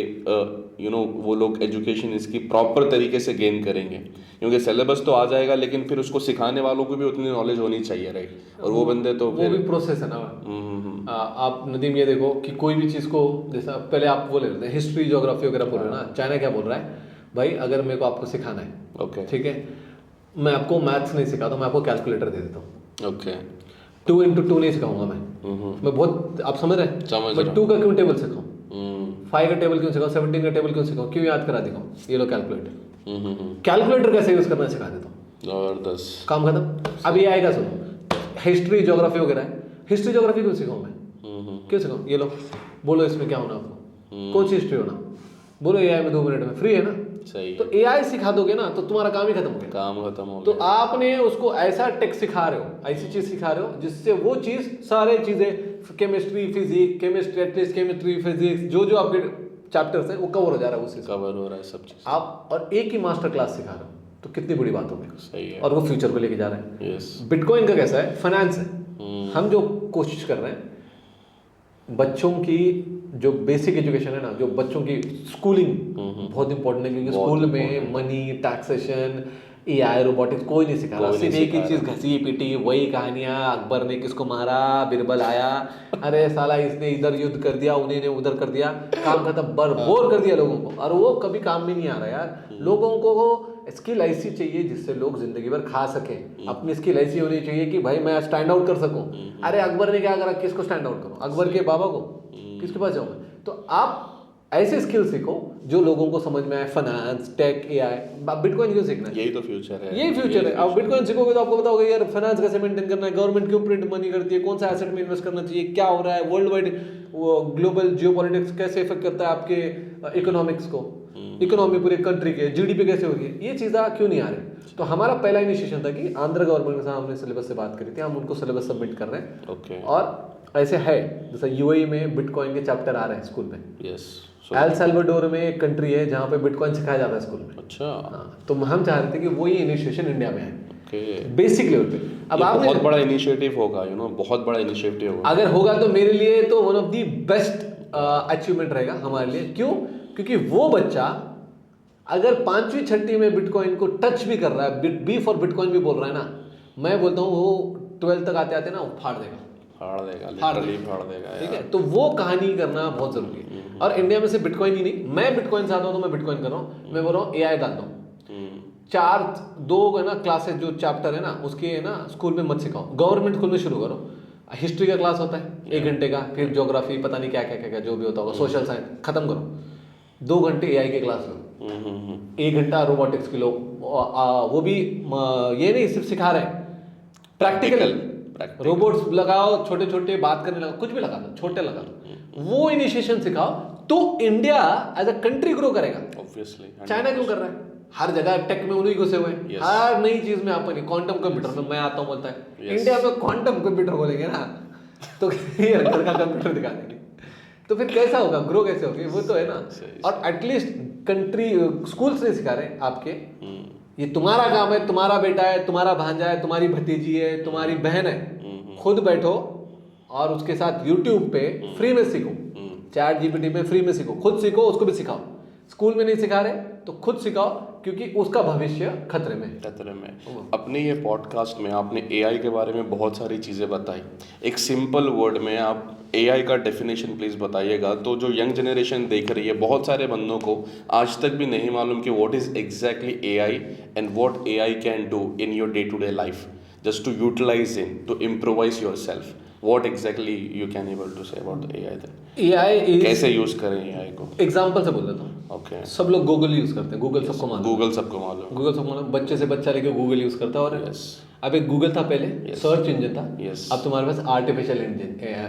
वो लोग एजुकेशन इसकी प्रॉपर तरीके से गेन करेंगे? क्योंकि सिलेबस तो आ जाएगा, लेकिन फिर उसको सिखाने वालों को भी उतनी नॉलेज होनी चाहिए, राइट? और वो बंदे तो वो भी प्रोसेस है ना। आप नदीम ये देखो कि कोई भी चीज़ को, जैसा पहले आप बोले रहे थे हिस्ट्री ज्योग्राफी वगैरह बोल रहे हो ना, चाइना क्या बोल रहा है भाई, अगर मेरे को आपको सिखाना है, ओके, ठीक है, मैं आपको मैथ्स नहीं सिखाता, मैं आपको कैलकुलेटर दे देता हूँ, ओके, 2 into 2 नहीं सिखाऊंगा मैं बहुत, आप समझ रहे हैं, मैं 2 का क्यों टेबल सिखाऊं, 5 का टेबल क्यों सिखाऊं, 17 का टेबल क्यों सिखाऊं, क्यों याद करा दिखाऊं, ये लो कैलकुलेटर, कैलकुलेटर कैसे यूज करना सिखा देता हूँ, जबरदस्त, काम खत्म। अब ये आएगा, सुनो, हिस्ट्री ज्योग्राफी वगैरह है, हिस्ट्री ज्योग्राफी क्यों सिखाऊं मैं, क्यों सिखाऊं, ये लो बोलो इसमें क्या होना आपको, कौन सी हिस्ट्री होना, बोलो एआई में 2 मिनट में फ्री है ना, सही। तो एआई सिखा दोगे ना तो तुम्हारा काम ही खत्म हो गया, काम खत्म हो तो गया। आपने उसको ऐसा टेक सिखा रहे हो, ऐसी चीज सिखा रहे हो जिससे वो चीज, सारे चीजें, chemistry physics, chemistry at least, chemistry physics, जो आपके चैप्टर्स है वो कवर हो जा रहा है, उससे कवर हो रहा है सब चीज़ आप, और एक ही मास्टर क्लास सिखा रहे हो, तो कितनी बड़ी बात होगी। सही है। और वो फ्यूचर को लेके जा रहे हैं। यस। बिटकॉइन का कैसा है, फाइनेंस है। हम जो कोशिश कर रहे हैं, बच्चों की जो बेसिक एजुकेशन है ना, जो बच्चों की स्कूलिंग बहुत इंपॉर्टेंट है, क्योंकि स्कूल में मनी, टैक्सेशन, एआई, रोबोटिक्स कोई नहीं सिखा रहा, सिर्फ एक ही चीज, घसी पीटी, वही कहानियां, अकबर ने किसको मारा, बिरबल आया, अरे साला इसने इधर युद्ध कर दिया, उन्हीं ने उधर कर दिया, काम खत्म, बोर कर दिया लोगों को, और वो कभी काम में नहीं आ रहा यार। लोगों को स्किल ऐसी चाहिए जिससे लोग जिंदगी भर खा सकें, अपनी स्किल ऐसी होनी चाहिए कि भाई मैं स्टैंड आउट कर सकूं। अरे अकबर ने क्या करा, किसको स्टैंड आउट करो, अकबर के बाबा को, किसके पास जाऊं मैं? तो आप ऐसे स्किल सीखो जो लोगों को समझ में आए, फाइनेंस, टेक, एआई। बिटकॉइन क्यों सीखना है? यही तो फ्यूचर है, यही फ्यूचर है। अब बिटकॉइन सीखोगे तो आपको बताओगे यार फाइनेंस कैसे मेंटेन करना है, गवर्नमेंट क्यों प्रिंट मनी करती है, कौन सा एसेट में इन्वेस्ट करना चाहिए, क्या हो रहा है वर्ल्ड वाइड, वो ग्लोबल जियोपॉलिटिक्स कैसे इफेक्ट करता है आपके इकोनॉमिक्स को, इकोनॉमी पूरे कंट्री के, जीडीपी कैसे होगी, ये चीज़ें क्यों नहीं आ रही। तो हमारा पहला इनिशिएशन था कि आंध्र गवर्नमेंट के साथ हमने सिलेबस से बात करी थी, हम उनको सिलेबस सबमिट कर रहे हैं। ओके। और ऐसे है, जैसे यूएई में बिटकॉइन के चैप्टर आ रहे हैं स्कूल में। यस। एल सल्वाडोर में एक कंट्री है जहाँ पे बिटकॉइन सिखाया जाता है स्कूल में। अच्छा। हाँ, तो हम चाह रहे थे कि वही इनिशिएशन इंडिया में है, ओके, बेसिक लेवल पे। अब आपने बहुत बड़ा इनिशिएटिव होगा, बहुत बड़ा इनिशिएटिव होगा। अगर होगा तो मेरे लिए तो one of the best achievement रहेगा हमारे लिए। क्यों? क्योंकि वो बच्चा अगर 5वीं 6वीं में बिटकॉइन को टच भी कर रहा है, बी फॉर बिटकॉइन भी बोल रहा है ना, मैं बोलता हूँ वो 12th तक आते आते ना फाड़ देगा, लिटरली फाड़ देगा। ठीक है, तो वो कहानी करना बहुत जरूरी है। और इंडिया में से बिटकॉइन ही नहीं, मैं बिटकॉइन चाहता हूँ तो मैं बिटकॉइन कर रहा हूँ, मैं बोल रहा हूँ एआई डाल दो। 2 है ना क्लासेस, जो चैप्टर है ना उसके है ना स्कूल में मत सिखाओ, गवर्नमेंट स्कूल में शुरू करो। हिस्ट्री का क्लास होता है 1 घंटे का, फिर ज्योग्राफी, पता नहीं क्या क्या क्या क्या जो भी होता होगा, सोशल साइंस, खत्म करो। 2 घंटे एआई के क्लास लो, 1 घंटा रोबोटिक्स की लो, वो भी ये नहीं सिर्फ सिखा रहे हैं, प्रैक्टिकल रोबोट्स लगाओ, छोटे छोटे बात करने लगाओ, कुछ भी लगा दो, छोटे लगा दो, वो इनिशिएशन सिखाओ, तो India as a country grow करेगा। ऑब्वियसली चाइना क्यों कर रहा है, हर जगह टेक में उन्हीं घुसे हुए हैं, हर नई चीज में अपन, क्वांटम कंप्यूटर में मैं आता हूँ बोलता है, इंडिया में क्वांटम कंप्यूटर बोलेंगे ना तो ये घर का कंप्यूटर दिखा देंगे, तो फिर कैसा होगा, ग्रो कैसे होगी, वो तो है ना। और एटलीस्ट कंट्री स्कूल से सिखा रहे हैं आपके, ये तुम्हारा काम है, तुम्हारा बेटा है, तुम्हारा भांजा है, तुम्हारी भतीजी है, तुम्हारी बहन है, खुद बैठो और उसके साथ यूट्यूब पे फ्री में सीखो, चैट जीपीटी में फ्री में सीखो, खुद सीखो, उसको भी सिखाओ। स्कूल में नहीं सिखा रहे तो खुद सिखाओ, क्योंकि उसका भविष्य खतरे में। अपने ये पॉडकास्ट में आपने एआई के बारे में बहुत सारी चीज़ें बताई, एक सिंपल वर्ड में आप एआई का डेफिनेशन प्लीज़ बताइएगा, तो जो यंग जनरेशन देख रही है, बहुत सारे बंदों को आज तक भी नहीं मालूम कि what is exactly AI and what AI can do in your day to day life, just to utilise in, to improvise yourself. What exactly you can able to say about the AI thing? AI is, कैसे use करें AI को? Example से बोल देता हूँ। Okay, सब लोग Google use करते हैं, गूगल सबको मालूम है। गूगल सबको मालूम है। गूगल सबको मालूम, बच्चे से बच्चा लेके गूगल यूज करता है। और यस, अब एक गूगल था पहले, सर्च इंजन था। Yes. अब तुम्हारे पास आर्टिफिशियल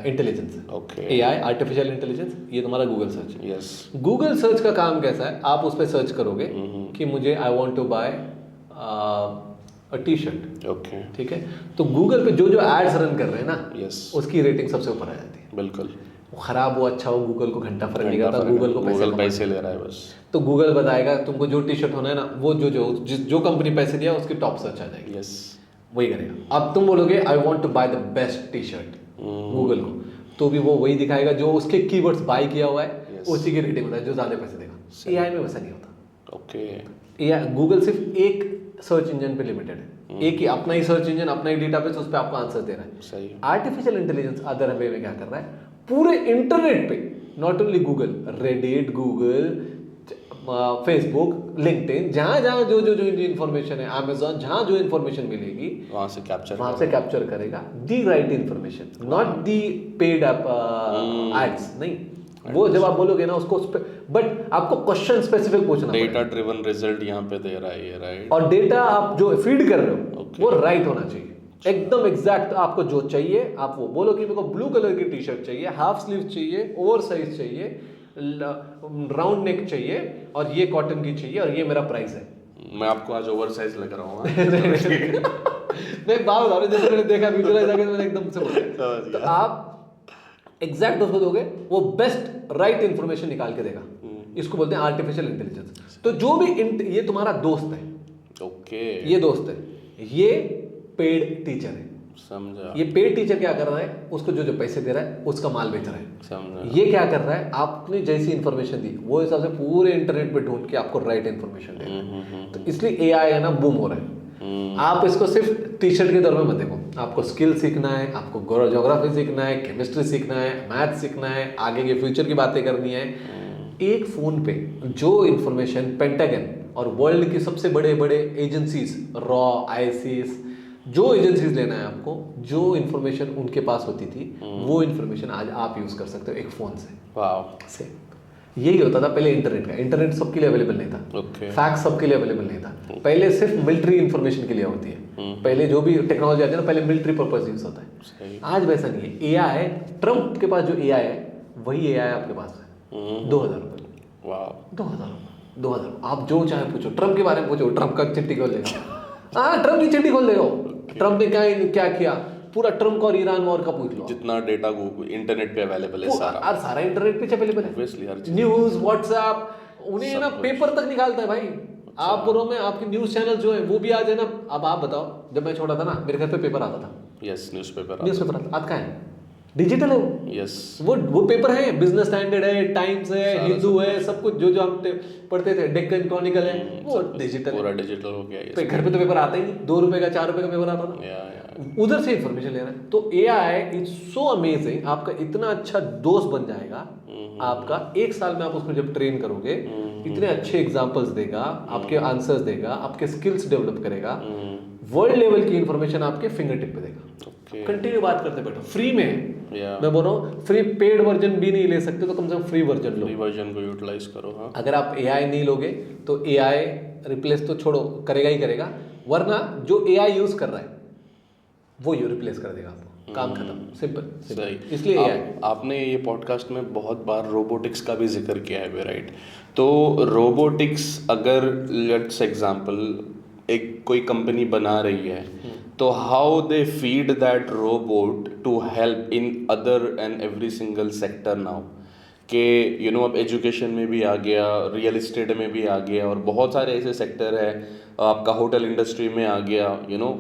इंटेलिजेंस है। ओके, एआई, आर्टिफिशियल इंटेलिजेंस, ये तुम्हारा गूगल सर्च है। यस, गूगल सर्च का काम कैसा है, आप उस पर सर्च करोगे कि मुझे I want to buy a T shirt, okay, ठीक है, तो गूगल पे जो जो एड्स रन कर रहे हैं ना, यस, उसकी रेटिंग सबसे ऊपर आ जाती है। बिल्कुल। वो खराब हो अच्छा हो, गूगल को घंटा फर्क नहीं पड़ता, गूगल को गूगल पैसे ले रहा है बस। तो गूगल बताएगा तुमको जो टी शर्ट होना है ना, वो जो कंपनी पैसे दिया उसकी टॉप सर्च आ जाएगी। यस, वही करेगा। अब तुम बोलोगे I want to buy the best T shirt Google को, तो भी वो वही दिखाएगा जो उसके कीवर्ड्स बाय किया हुआ है, Yes. उसी की रेटिंग होता है, जो ज्यादा पैसे देगा। एआई में वैसा नहीं होता। ओके, एआई गूगल सिर्फ एक सर्च इंजन पे लिमिटेड है, एक ही अपना ही सर्च इंजन, अपना ही डेटाबेस, उस पर आपको आंसर दे रहा है। सही। आर्टिफिशियल इंटेलिजेंस अदर वे में क्या कर रहा है, पूरे इंटरनेट पे, not only Google, Reddit, Google, Facebook, LinkedIn, जहाँ जहाँ जो जो जो इन्फॉर्मेशन है, अमेजॉन, जहाँ जो इन्फॉर्मेशन मिलेगी वहाँ से कैप्चर करेगा the right information, not the paid ads, नहीं। वो जब आप बोलोगे ना उसको, बट आपको क्वेश्चन स्पेसिफिक पूछना पड़ेगा। डेटा ड्रिवन रिजल्ट यहाँ पे दे रहा है ये, राइट? और डेटा आप जो फीड कर रहे हो Okay. वो राइट होना चाहिए, एकदम एग्जैक्ट। आपको जो चाहिए आप वो बोलो कि मेरे को ब्लू कलर की टी शर्ट चाहिए, हाफ स्लीव चाहिए, ओवर साइज चाहिए, राउंड नेक चाहिए, और ये कॉटन की चाहिए, और ये मेरा प्राइस है। मैं आपको आज ओवर साइज लग रहा हूँ। मैं एक बात बता रहा हूँ, जैसे मैंने देखा विजुअलाइज आके मैंने एकदम से बोला, तो आप एग्जैक्ट उसको दोगे, वो बेस्ट राइट इंफॉर्मेशन निकाल के देगा। इसको बोलते हैं आर्टिफिशियल इंटेलिजेंस। तो जो भी ये तुम्हारा दोस्त है, ओके, ये दोस्त है, ये पेड टीचर है, समझा। ये पेड टीचर क्या कर रहा है, उसको जो जो पैसे दे रहा है उसका माल बेच रहा है। समझा। ये क्या कर रहा है, आपने जैसी इन्फॉर्मेशन दी वो हिसाब से पूरे इंटरनेट पे ढूंढ के आपको राइट इन्फॉर्मेशन दे रहा है। तो इसलिए एआई है ना बूम हो रहा है। आप इसको सिर्फ टी शर्ट के दौर में मत देखो, आपको स्किल सीखना है, आपको ज्योग्राफी सीखना है, केमिस्ट्री सीखना है, मैथ सीखना है, आगे के फ्यूचर की बातें करनी है। एक फोन पे जो इन्फॉर्मेशन पेंटागन और वर्ल्ड की सबसे बड़े बड़े एजेंसीज, रॉ, आईएसएस, जो एजेंसीज लेना है आपको, जो इन्फॉर्मेशन उनके पास होती थी, वो इन्फॉर्मेशन आज आप यूज कर सकते हो एक फोन से। वाह, से यही होता था पहले इंटरनेट का। इंटरनेट सबके लिए अवेलेबल नहीं था, ओके, फैक्स सबके लिए अवेलेबल नहीं था। पहले सिर्फ मिलिट्री इन्फॉर्मेशन के लिए होती है, पहले जो भी टेक्नोलॉजी आती है ना, पहले मिलिट्री पर्पज यूज होता है। सही। आज वैसा नहीं है। एआई, ट्रम्प के पास जो एआई है वही एआई आपके पास है। 2000 रुपये, वाह, 2000 रुपये, 2000। आप जो चाहे पूछो, ट्रम्प के बारे में पूछो, ट्रम्प का चिट्ठी खोल देगा। हाँ, ट्रम्प की चिट्ठी खोल देगा। ट्रम्प ने क्या किया, पूरा ट्रम्प और ईरान वॉर का पूछ लो। जितना डेटा इंटरनेट पे अवेलेबल है सारा, सारा इंटरनेट पे अवेलेबल है, ऑब्वियसली हर चीज। न्यूज, व्हाट्सएप, उन्हें ना पेपर तक निकालता है भाई। आप बोलो में आपकी न्यूज चैनल जो है वो भी आज है ना। अब आप बताओ, जब मैं छोटा था ना, मेरे घर पे पेपर आता था। यस, न्यूज़पेपर आता, आज कहाँ है? डिजिटल है वो। यस, वो पेपर है, बिजनेस स्टैंडर्ड है, टाइम्स है, हिंदू है, सब कुछ जो जो हम पढ़ते थे, डेक्कन क्रॉनिकल है, वो डिजिटल, पूरा डिजिटल हो गया ये। घर पे तो पेपर आता ही नहीं। 2 रुपए का, 4 रुपए का पेपर आता था। या उधर से इंफॉर्मेशन ले रहा है। तो एआई इज सो अमेजिंग, आपका इतना अच्छा दोस्त बन जाएगा। आपका 1 साल में आप उसको जब ट्रेन करोगे, इतने अच्छे एग्जांपल्स देगा, आपके आंसर्स देगा, आपके स्किल्स डेवलप करेगा, वर्ल्ड लेवल की इंफॉर्मेशन आपके फिंगर टिप पे देगा। कंटिन्यू बात करते बैठो, फ्री में। मैं बोल रहा हूँ फ्री, पेड वर्जन भी नहीं ले सकते तो कम से कम फ्री वर्जन लो। फ्री वर्जन को यूटिलाइज करो। हाँ, अगर आप एआई नहीं लोगे तो एआई रिप्लेस तो छोड़ो, करेगा ही करेगा, वरना जो एआई यूज कर रहा है वो यू रिप्लेस कर देगा आपको। काम खत्म, सिंपल। सही। इसलिए एआई, आपने ये पॉडकास्ट में बहुत बार रोबोटिक्स का भी जिक्र किया है, राइट? तो रोबोटिक्स, अगर लेट्स एग्जांपल एक कोई कंपनी बना रही है, तो how they feed that robot to help in other and every single sector now, कि अब एजुकेशन में भी आ गया, रियल इस्टेट में भी आ गया, और बहुत सारे ऐसे सेक्टर है, आपका होटल इंडस्ट्री में आ गया,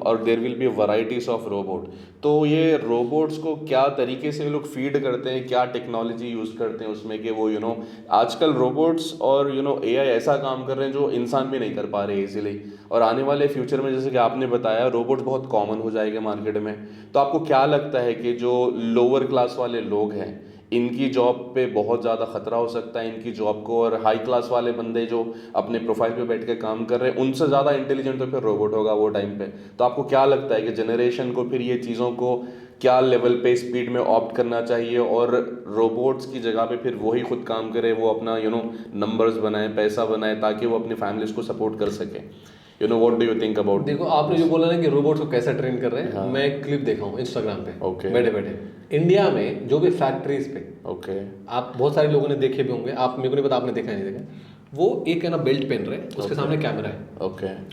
और there will be varieties of robot. तो ये रोबोट्स को क्या तरीके से लोग फीड करते हैं, क्या टेक्नोलॉजी यूज़ करते हैं उसमें, कि वो आजकल रोबोट्स और एआई ऐसा काम कर रहे हैं जो इंसान भी नहीं कर पा रहे इजीली। और आने वाले फ्यूचर में, जैसे कि आपने बताया, रोबोट्स बहुत कॉमन हो जाएंगे मार्केट में। तो आपको क्या लगता है कि जो लोअर क्लास वाले लोग हैं, इनकी जॉब पे बहुत ज़्यादा खतरा हो सकता है इनकी जॉब को, और हाई क्लास वाले बंदे जो अपने प्रोफाइल पे बैठ के काम कर रहे हैं, उनसे ज़्यादा इंटेलिजेंट तो फिर रोबोट होगा वो टाइम पे? तो आपको क्या लगता है कि जनरेशन को फिर ये चीज़ों को क्या लेवल पे स्पीड में ऑप्ट करना चाहिए, और रोबोट्स की जगह पे फिर वही खुद काम करे, वो अपना नंबर्स बनाए, पैसा बनाए, ताकि वो अपनी फैमिलीज को सपोर्ट कर सके। What do you think about? देखो, आपने जो बोला ना कि रोबोट्स को कैसे ट्रेन कर रहे हैं, हाँ। मैं एक क्लिप देखा हूँ इंस्टाग्राम पे, बैठे बैठे इंडिया में जो भी फैक्ट्रीज पे, आप बहुत सारे लोगों ने देखे भी होंगे, आप मेरे को नहीं पता आपने देखा नहीं देखा, वो एक है ना बेल्ट पहन रहे हैं, उसके सामने कैमरा है,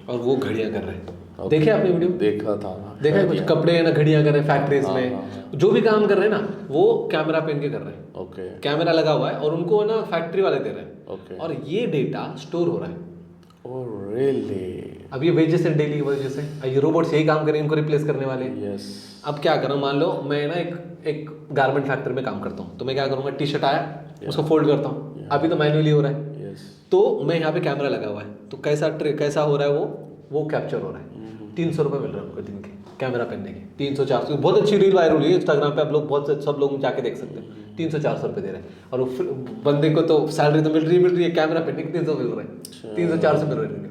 और वो घड़ियां कर रहे हैं। देखे आपने वीडियो? देखा था, देखा है, कुछ कपड़े है ना, घड़ियां कर रहे हैं फैक्ट्रीज में, जो भी काम कर रहे हैं ना वो कैमरा पहन के कर रहे हैं, कैमरा लगा हुआ है और उनको ना फैक्ट्री वाले दे रहे हैं, और ये डेटा स्टोर हो रहा है। Oh really? अब ये वेजेस है, डेली वेजेस है, ये रोबोट्स यही काम करें, इनको रिप्लेस करने वाले। यस। अब क्या करूँ, मान लो मैं ना एक गारमेंट फैक्ट्री में काम करता हूँ, तो मैं क्या करूँगा, टी शर्ट आया, उसको फोल्ड करता हूँ, अभी तो मैन्युअली हो रहा है, तो मैं यहाँ पे कैमरा लगा हुआ है, तो कैसा हो रहा है, वो कैप्चर हो रहा है। 300 रुपये मिल रहे हैं उनको दिन के, कैमरा पहनने के 300-400। बहुत अच्छी रील वायरल हुई है इंस्टाग्राम पे, आप लोग सब लोग जाके देख सकते हैं। 300-400 रुपये दे रहे हैं, और बंदे को तो सैलरी तो मिल रही है, कैमरा पहनने के 300 मिल रहे हैं, 300-400 मिल रहे हैं।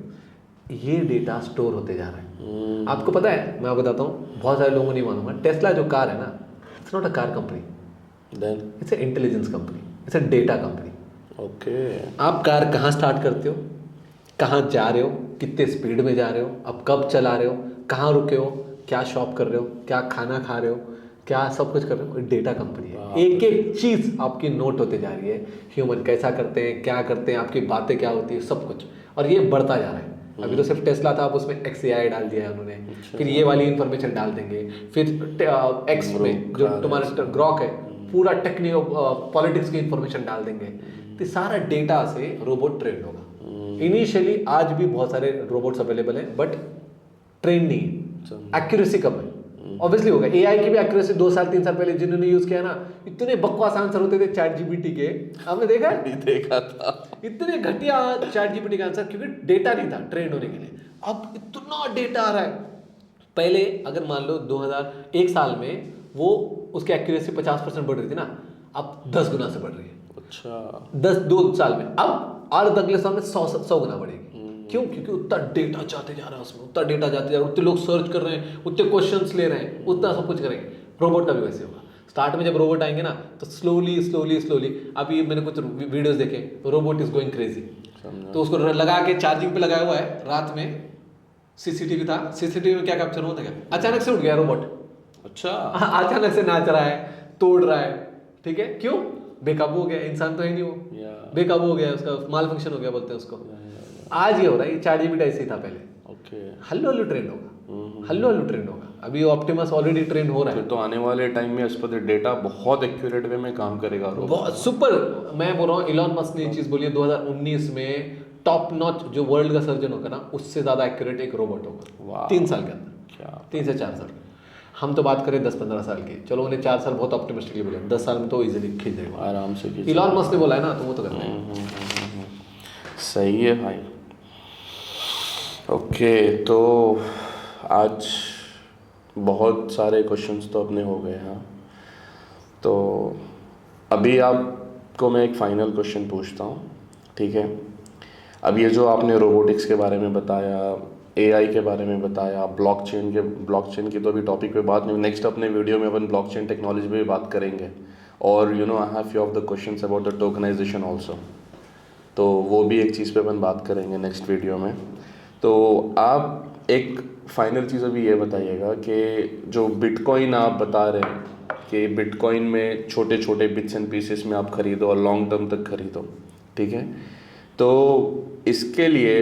ये डेटा स्टोर होते जा रहा है। आपको पता है, मैं आपको बताता हूँ, बहुत सारे लोगों को नहीं मालूम है, टेस्ला जो कार है ना, it's not a car company, it's a intelligence company, it's a data company. आप कार कहाँ स्टार्ट करते हो, कहाँ जा रहे हो, कितने स्पीड में जा रहे हो, अब कब चला रहे हो, कहाँ रुके हो, क्या शॉप कर रहे हो, क्या खाना खा रहे हो, क्या सब कुछ कर रहे हो, डेटा कंपनी है। एक एक चीज़ आपकी नोट होते जा रही है, ह्यूमन कैसा करते हैं, क्या करते हैं, आपकी बातें क्या होती है, सब कुछ, और ये बढ़ता जा रहा है। अभी तो सिर्फ टेस्ला था, अब उसमें XAI डाल दिया है उन्होंने, फिर ये वाली इन्फॉर्मेशन डाल देंगे, फिर एक्स में जो तुम्हारा ग्रॉक है, पूरा टेक्निकल पॉलिटिक्स की इन्फॉर्मेशन डाल देंगे, तो सारा डेटा से रोबोट ट्रेंड होगा। इनिशियली आज भी बहुत सारे रोबोट्स अवेलेबल हैं, बट ट्रेन नहीं है, एक्यूरेसी कम है। ऑब्वियसली होगा, AI की भी एक्यूरेसी 2 साल 3 साल पहले जिन्होंने यूज किया ना, इतने बकवास आंसर होते थे ChatGPT के, आपने देखा है? देखा था, इतने घटिया ChatGPT का आंसर, क्योंकि डेटा नहीं था ट्रेंड होने के लिए। अब इतना डेटा आ रहा है। पहले अगर मान लो 2001 साल में वो उसकी एक्यूरेसी 50% बढ़ रही थी ना, अब 10 गुना से बढ़ रही है। अच्छा, 2 साल में, अब और अगले साल में 100 गुना बढ़ेगी। क्यों? क्योंकि उतना डेटा जाते जा रहा है उसमें, उतना डेटा जाते जा रहा है, उतने लोग सर्च कर रहे हैं, उतने क्वेश्चंस ले रहे हैं, उतना सब कुछ करेंगे। रोबोट का भी वैसे होगा। स्टार्ट में जब रोबोट आएंगे ना, तो स्लोली, अभी मैंने कुछ वीडियोस देखे, रोबोट इज गोइंग क्रेजी, तो उसको लगा के चार्जिंग पे लगाया हुआ है, रात में CCTV था, CCTV में क्या कैप्चर होता है, अचानक से उठ गया रोबोट। अच्छा, अचानक से नाच रहा है, तोड़ रहा है, ठीक है, क्यों? बेकाबू हो गया, इंसान तो है नहीं वो, बेकाबू हो गया, उसका माल फंक्शन हो गया बोलते हैं उसको। आज ये हो रहा है, ये ChatGPT ऐसे ही था पहले। हल्लू ट्रेंड होगा, हल्लू ट्रेंड होगा। अभी ऑप्टिमस ऑलरेडी ट्रेंड हो रहा है, तो आने वाले टाइम में इस पर डेटा बहुत एक्यूरेट वे में काम करेगा, बहुत सुपर। मैं बोल रहा हूँ, इलॉन मस्क ने ये चीज बोली है, 2019 में टॉप नॉच जो वर्ल्ड का सर्जन होगा ना, उससे ज्यादा एक्यूरेट एक रोबोट होगा 3 साल के अंदर। क्या 3 से 4 साल? हम तो बात करें 10-15 साल की, चलो उन्हें 4 साल बहुत ऑप्टिमिस्टिकली बोले, 10 साल में तो इजीली खींच देगा, आराम से। इलॉन मस्क ने बोला है ना, तो वो तो करना है। सही है भाई। ओके, तो आज बहुत सारे क्वेश्चंस तो अपने हो गए। हाँ, तो अभी आपको मैं एक फाइनल क्वेश्चन पूछता हूँ, ठीक है? अब ये जो आपने रोबोटिक्स के बारे में बताया, AI के बारे में बताया, ब्लॉकचेन की तो अभी टॉपिक पे बात नहीं, नेक्स्ट अपने वीडियो में अपन ब्लॉकचेन टेक्नोलॉजी पे भी बात करेंगे, और I have few of the questions about the tokenisation also, तो वो भी एक चीज़ पे अपन बात करेंगे नेक्स्ट वीडियो में। तो आप एक फाइनल चीज़ अभी ये बताइएगा कि जो बिटकॉइन आप बता रहे हैं कि बिटकॉइन में छोटे छोटे बिट्स एंड पीसेस में आप खरीदो और लॉन्ग टर्म तक खरीदो, ठीक है? तो इसके लिए,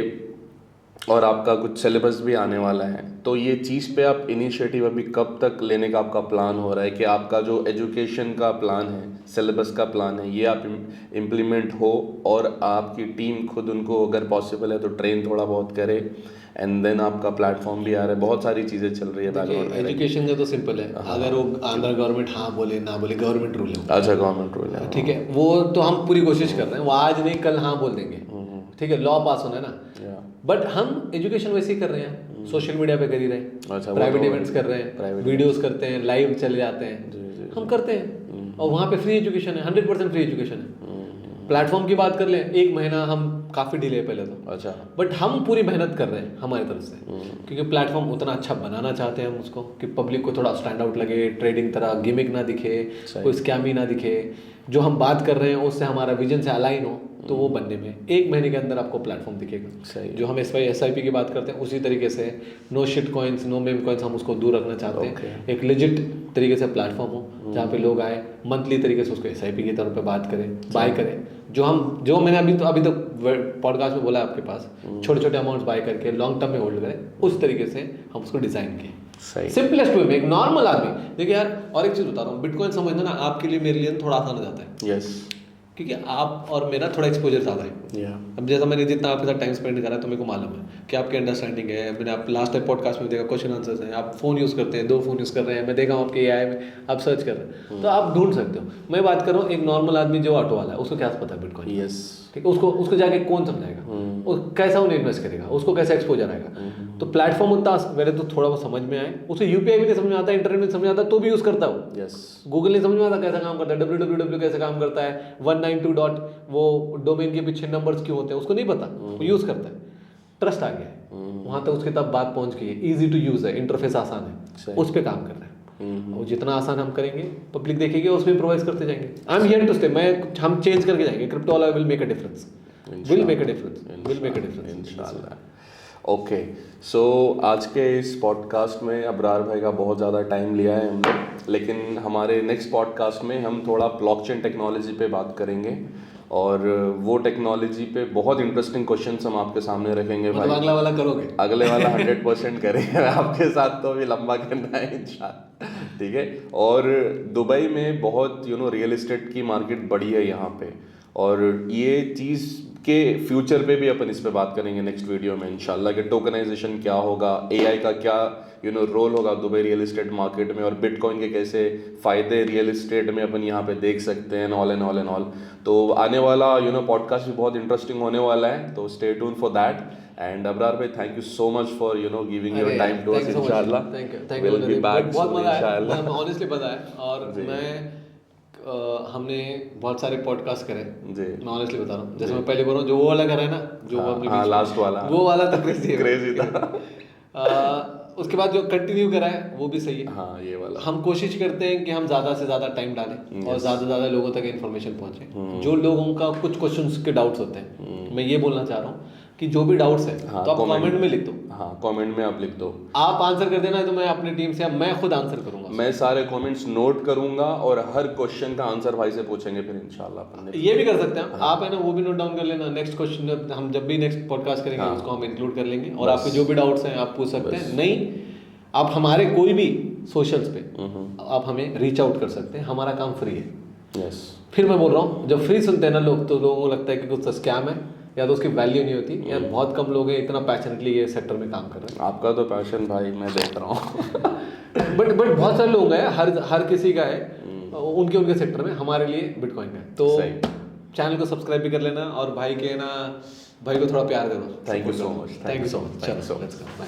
और आपका कुछ सिलेबस भी आने वाला है, तो ये चीज़ पे आप इनिशिएटिव अभी कब तक लेने का आपका प्लान हो रहा है कि आपका जो एजुकेशन का प्लान है, सिलेबस का प्लान है, ये आप इम्प्लीमेंट हो, और आपकी टीम खुद उनको अगर पॉसिबल है तो ट्रेन थोड़ा बहुत करे, एंड देन आपका प्लेटफॉर्म भी आ रहा है, बहुत सारी चीज़ें चल रही है बैकग्राउंड में। एजुकेशन का तो सिंपल है, अगर वो आंध्र गवर्नमेंट हाँ बोले ना बोले, गवर्नमेंट रूल है। अच्छा, गवर्नमेंट रूल है, ठीक है, वो तो हम पूरी कोशिश कर रहे हैं, वो आज नहीं कल हाँ बोल देंगे, ठीक है, लॉ पास होना है ना, बट हम एजुकेशन वैसे ही कर रहे हैं, सोशल मीडिया पे कर ही रहे हैं, प्राइवेट इवेंट्स कर रहे हैं, वीडियोस करते हैं, लाइव चले जाते हैं, हम करते हैं, और वहाँ पे फ्री एजुकेशन है, 100% फ्री एजुकेशन है। प्लेटफॉर्म की बात कर लें, 1 महीना हम काफ़ी डिले पहले तो, अच्छा। बट हम पूरी मेहनत कर रहे हैं हमारी तरफ से, क्योंकि प्लेटफॉर्म उतना अच्छा बनाना चाहते हैं हम उसको कि पब्लिक को थोड़ा स्टैंड आउट लगे, ट्रेडिंग तरह गिमिक ना दिखे, कोई स्कैम ही ना दिखे, जो हम बात कर रहे हैं उससे हमारा विजन से अलाइन हो, तो वो बनने में 1 महीने के अंदर आपको प्लेटफॉर्म दिखेगा। सही। जो हम SIP की बात करते हैं उसी तरीके से no shit coins, no meme coins, हम उसको दूर रखना चाहते हैं। एक लेजिट तरीके से प्लेटफॉर्म हो जहाँ पे लोग आए मंथली तरीके से उसको SIP की तौर पे बात करें, बाय करें, जो मैंने अभी तक पॉडकास्ट में बोला है आपके पास, छोटे छोटे अमाउंट्स बाय करके लॉन्ग टर्म में होल्ड करें, उस तरीके से हम उसको डिज़ाइन किए। सही। सिंपलेस्ट वे में एक नॉर्मल आदमी, देखिए यार और एक चीज़ बता रहा हूँ, बिटकॉइन समझना ना आपके लिए मेरे लिए थोड़ा आसान हो जाता है। यस। क्योंकि आप और मेरा थोड़ा एक्सपोजर ज़्यादा है। अब जैसा मैंने जितना आपके साथ टाइम स्पेंड करा है तो मेरे को मालूम है कि आपकी अंडरस्टैंडिंग है। मैंने आप लास्ट टाइम पॉडकास्ट में देखा क्वेश्चन आंसर्स हैं, आप फ़ोन यूज़ करते हैं, 2 फ़ोन यूज़ कर रहे हैं, मैं देखा हूँ आपके AI में आप सर्च कर रहे हैं, तो आप ढूंढ सकते हो। मैं बात कर रहा हूँ एक नॉर्मल आदमी जो ऑटो वाला है, उसको क्या पता है बिटकॉइन? यस। ठीक है, उसको जाके कौन समझाएगा, कैसा उन्हें इन्वेस्ट करेगा, उसको कैसे एक्सपोजर आएगा। तो प्लेटफॉर्म उतना पहले तो थोड़ा बहुत समझ में आए, उसे UPI भी नहीं समझ में आता, इंटरनेट में समझ में आता, तो भी यूज़ करता हो। यस। गूगल नहीं समझ में आता कैसा काम करता है, www कैसे काम करता है, 192 डॉट वो डोमेन के पीछे नंबर्स क्यों होते हैं, उसको नहीं पता, वो यूज़ करता है। ट्रस्ट आ गया है वहाँ तक, उसकी तब बात पहुँच गई है, ईजी टू यूज़ है, इंटरफेस आसान है, उस पर काम कर रहे हैं। और जितना आसान हम करेंगे पब्लिक देखेगी, उसमें इम्प्रोवाइज करते जाएंगे। I am here to stay, हम चेंज करके जाएंगे। क्रिप्टो वाला will make a difference, will make a difference इंशाल्लाह। ओके, सो आज के इस पॉडकास्ट में अबरार भाई का बहुत ज़्यादा टाइम लिया है हमने, लेकिन हमारे नेक्स्ट पॉडकास्ट में हम थोड़ा ब्लॉकचेन टेक्नोलॉजी पे बात करेंगे, और वो टेक्नोलॉजी पे बहुत इंटरेस्टिंग क्वेश्चंस हम आपके सामने रखेंगे भाई। अगला वाला करोगे? अगले वाला 100% करेंगे आपके साथ, तो भी लंबा करना है इंशाल्लाह, ठीक है। और दुबई में बहुत रियल एस्टेट की मार्केट बड़ी है यहाँ पे, और ये चीज़ के फ्यूचर पे भी अपन इस पे बात करेंगे नेक्स्ट वीडियो में इंशाल्लाह, कि टोकनाइजेशन क्या होगा, AI का क्या रोल होगा दुबई रियल एस्टेट मार्केट में, और बिटकॉइन के कैसे फ़ायदे रियल एस्टेट में अपन यहाँ पे देख सकते हैं, ऑल एंड ऑल। तो आने वाला पॉडकास्ट भी बहुत इंटरेस्टिंग होने वाला है, तो stay tune for that. And Abrar भाई, thank you so much for giving your time to us इंशाल्लाह। थैंक यू, बहुत मजा आया, ऑनेस्टली पता है। और हमने बहुत सारे पॉडकास्ट करे जी, मैं ऑनेस्टली बता रहा हूँ। जैसे मैं पहले बोल रहा हूँ, जो वो वाला करा है ना, जो लास्ट वाला, वो वाला तो क्रेजी था। उसके बाद जो कंटिन्यू करा है वो भी सही है। हाँ, ये वाला हम कोशिश करते हैं कि हम ज़्यादा से ज़्यादा टाइम डालें और ज़्यादा से ज़्यादा लोगों तक इन्फॉर्मेशन पहुँचे। जो लोगों का कुछ क्वेश्चंस के डाउट्स होते हैं, मैं ये बोलना चाह रहा हूँ कि जो भी डाउट्स है तो आप कमेंट में लिख दो। हाँ, कमेंट में आप लिख दो, आप आंसर कर देना, तो मैं अपनी टीम से मैं खुद आंसर करूंगा। मैं सारे कमेंट्स नोट करूंगा और हर क्वेश्चन का आंसर भाई से पूछेंगे फिर इंशाल्लाह अपन। ये भी कर सकते हैं आप, है ना, वो भी नोट डाउन कर लेना। नेक्स्ट क्वेश्चन हम जब भी नेक्स्ट पॉडकास्ट करेंगे उसको हम इंक्लूड कर लेंगे, और आपके जो भी डाउट्स हैं आप पूछ सकते हैं। नहीं, आप हमारे कोई भी सोशल्स पे आप हमें रीच आउट कर सकते हैं, हमारा काम फ्री है। यस। फिर मैं बोल रहा हूँ, जब फ्री सुनते हैं ना लोग, तो लोगों को लगता है कि कुछ स्कैम है या तो उसकी वैल्यू नहीं होती। यार बहुत कम लोग हैं इतना पैशनेटली ये सेक्टर में काम कर रहे हैं। आपका तो पैशन भाई मैं देख रहा हूँ। बट बहुत सारे लोग हैं, हर किसी का है उनके सेक्टर में। हमारे लिए बिटकॉइन का है, तो चैनल को सब्सक्राइब भी कर लेना, और भाई को थोड़ा प्यार दे दो। थैंक यू सो मच, चलो लेट्स गो, बाय।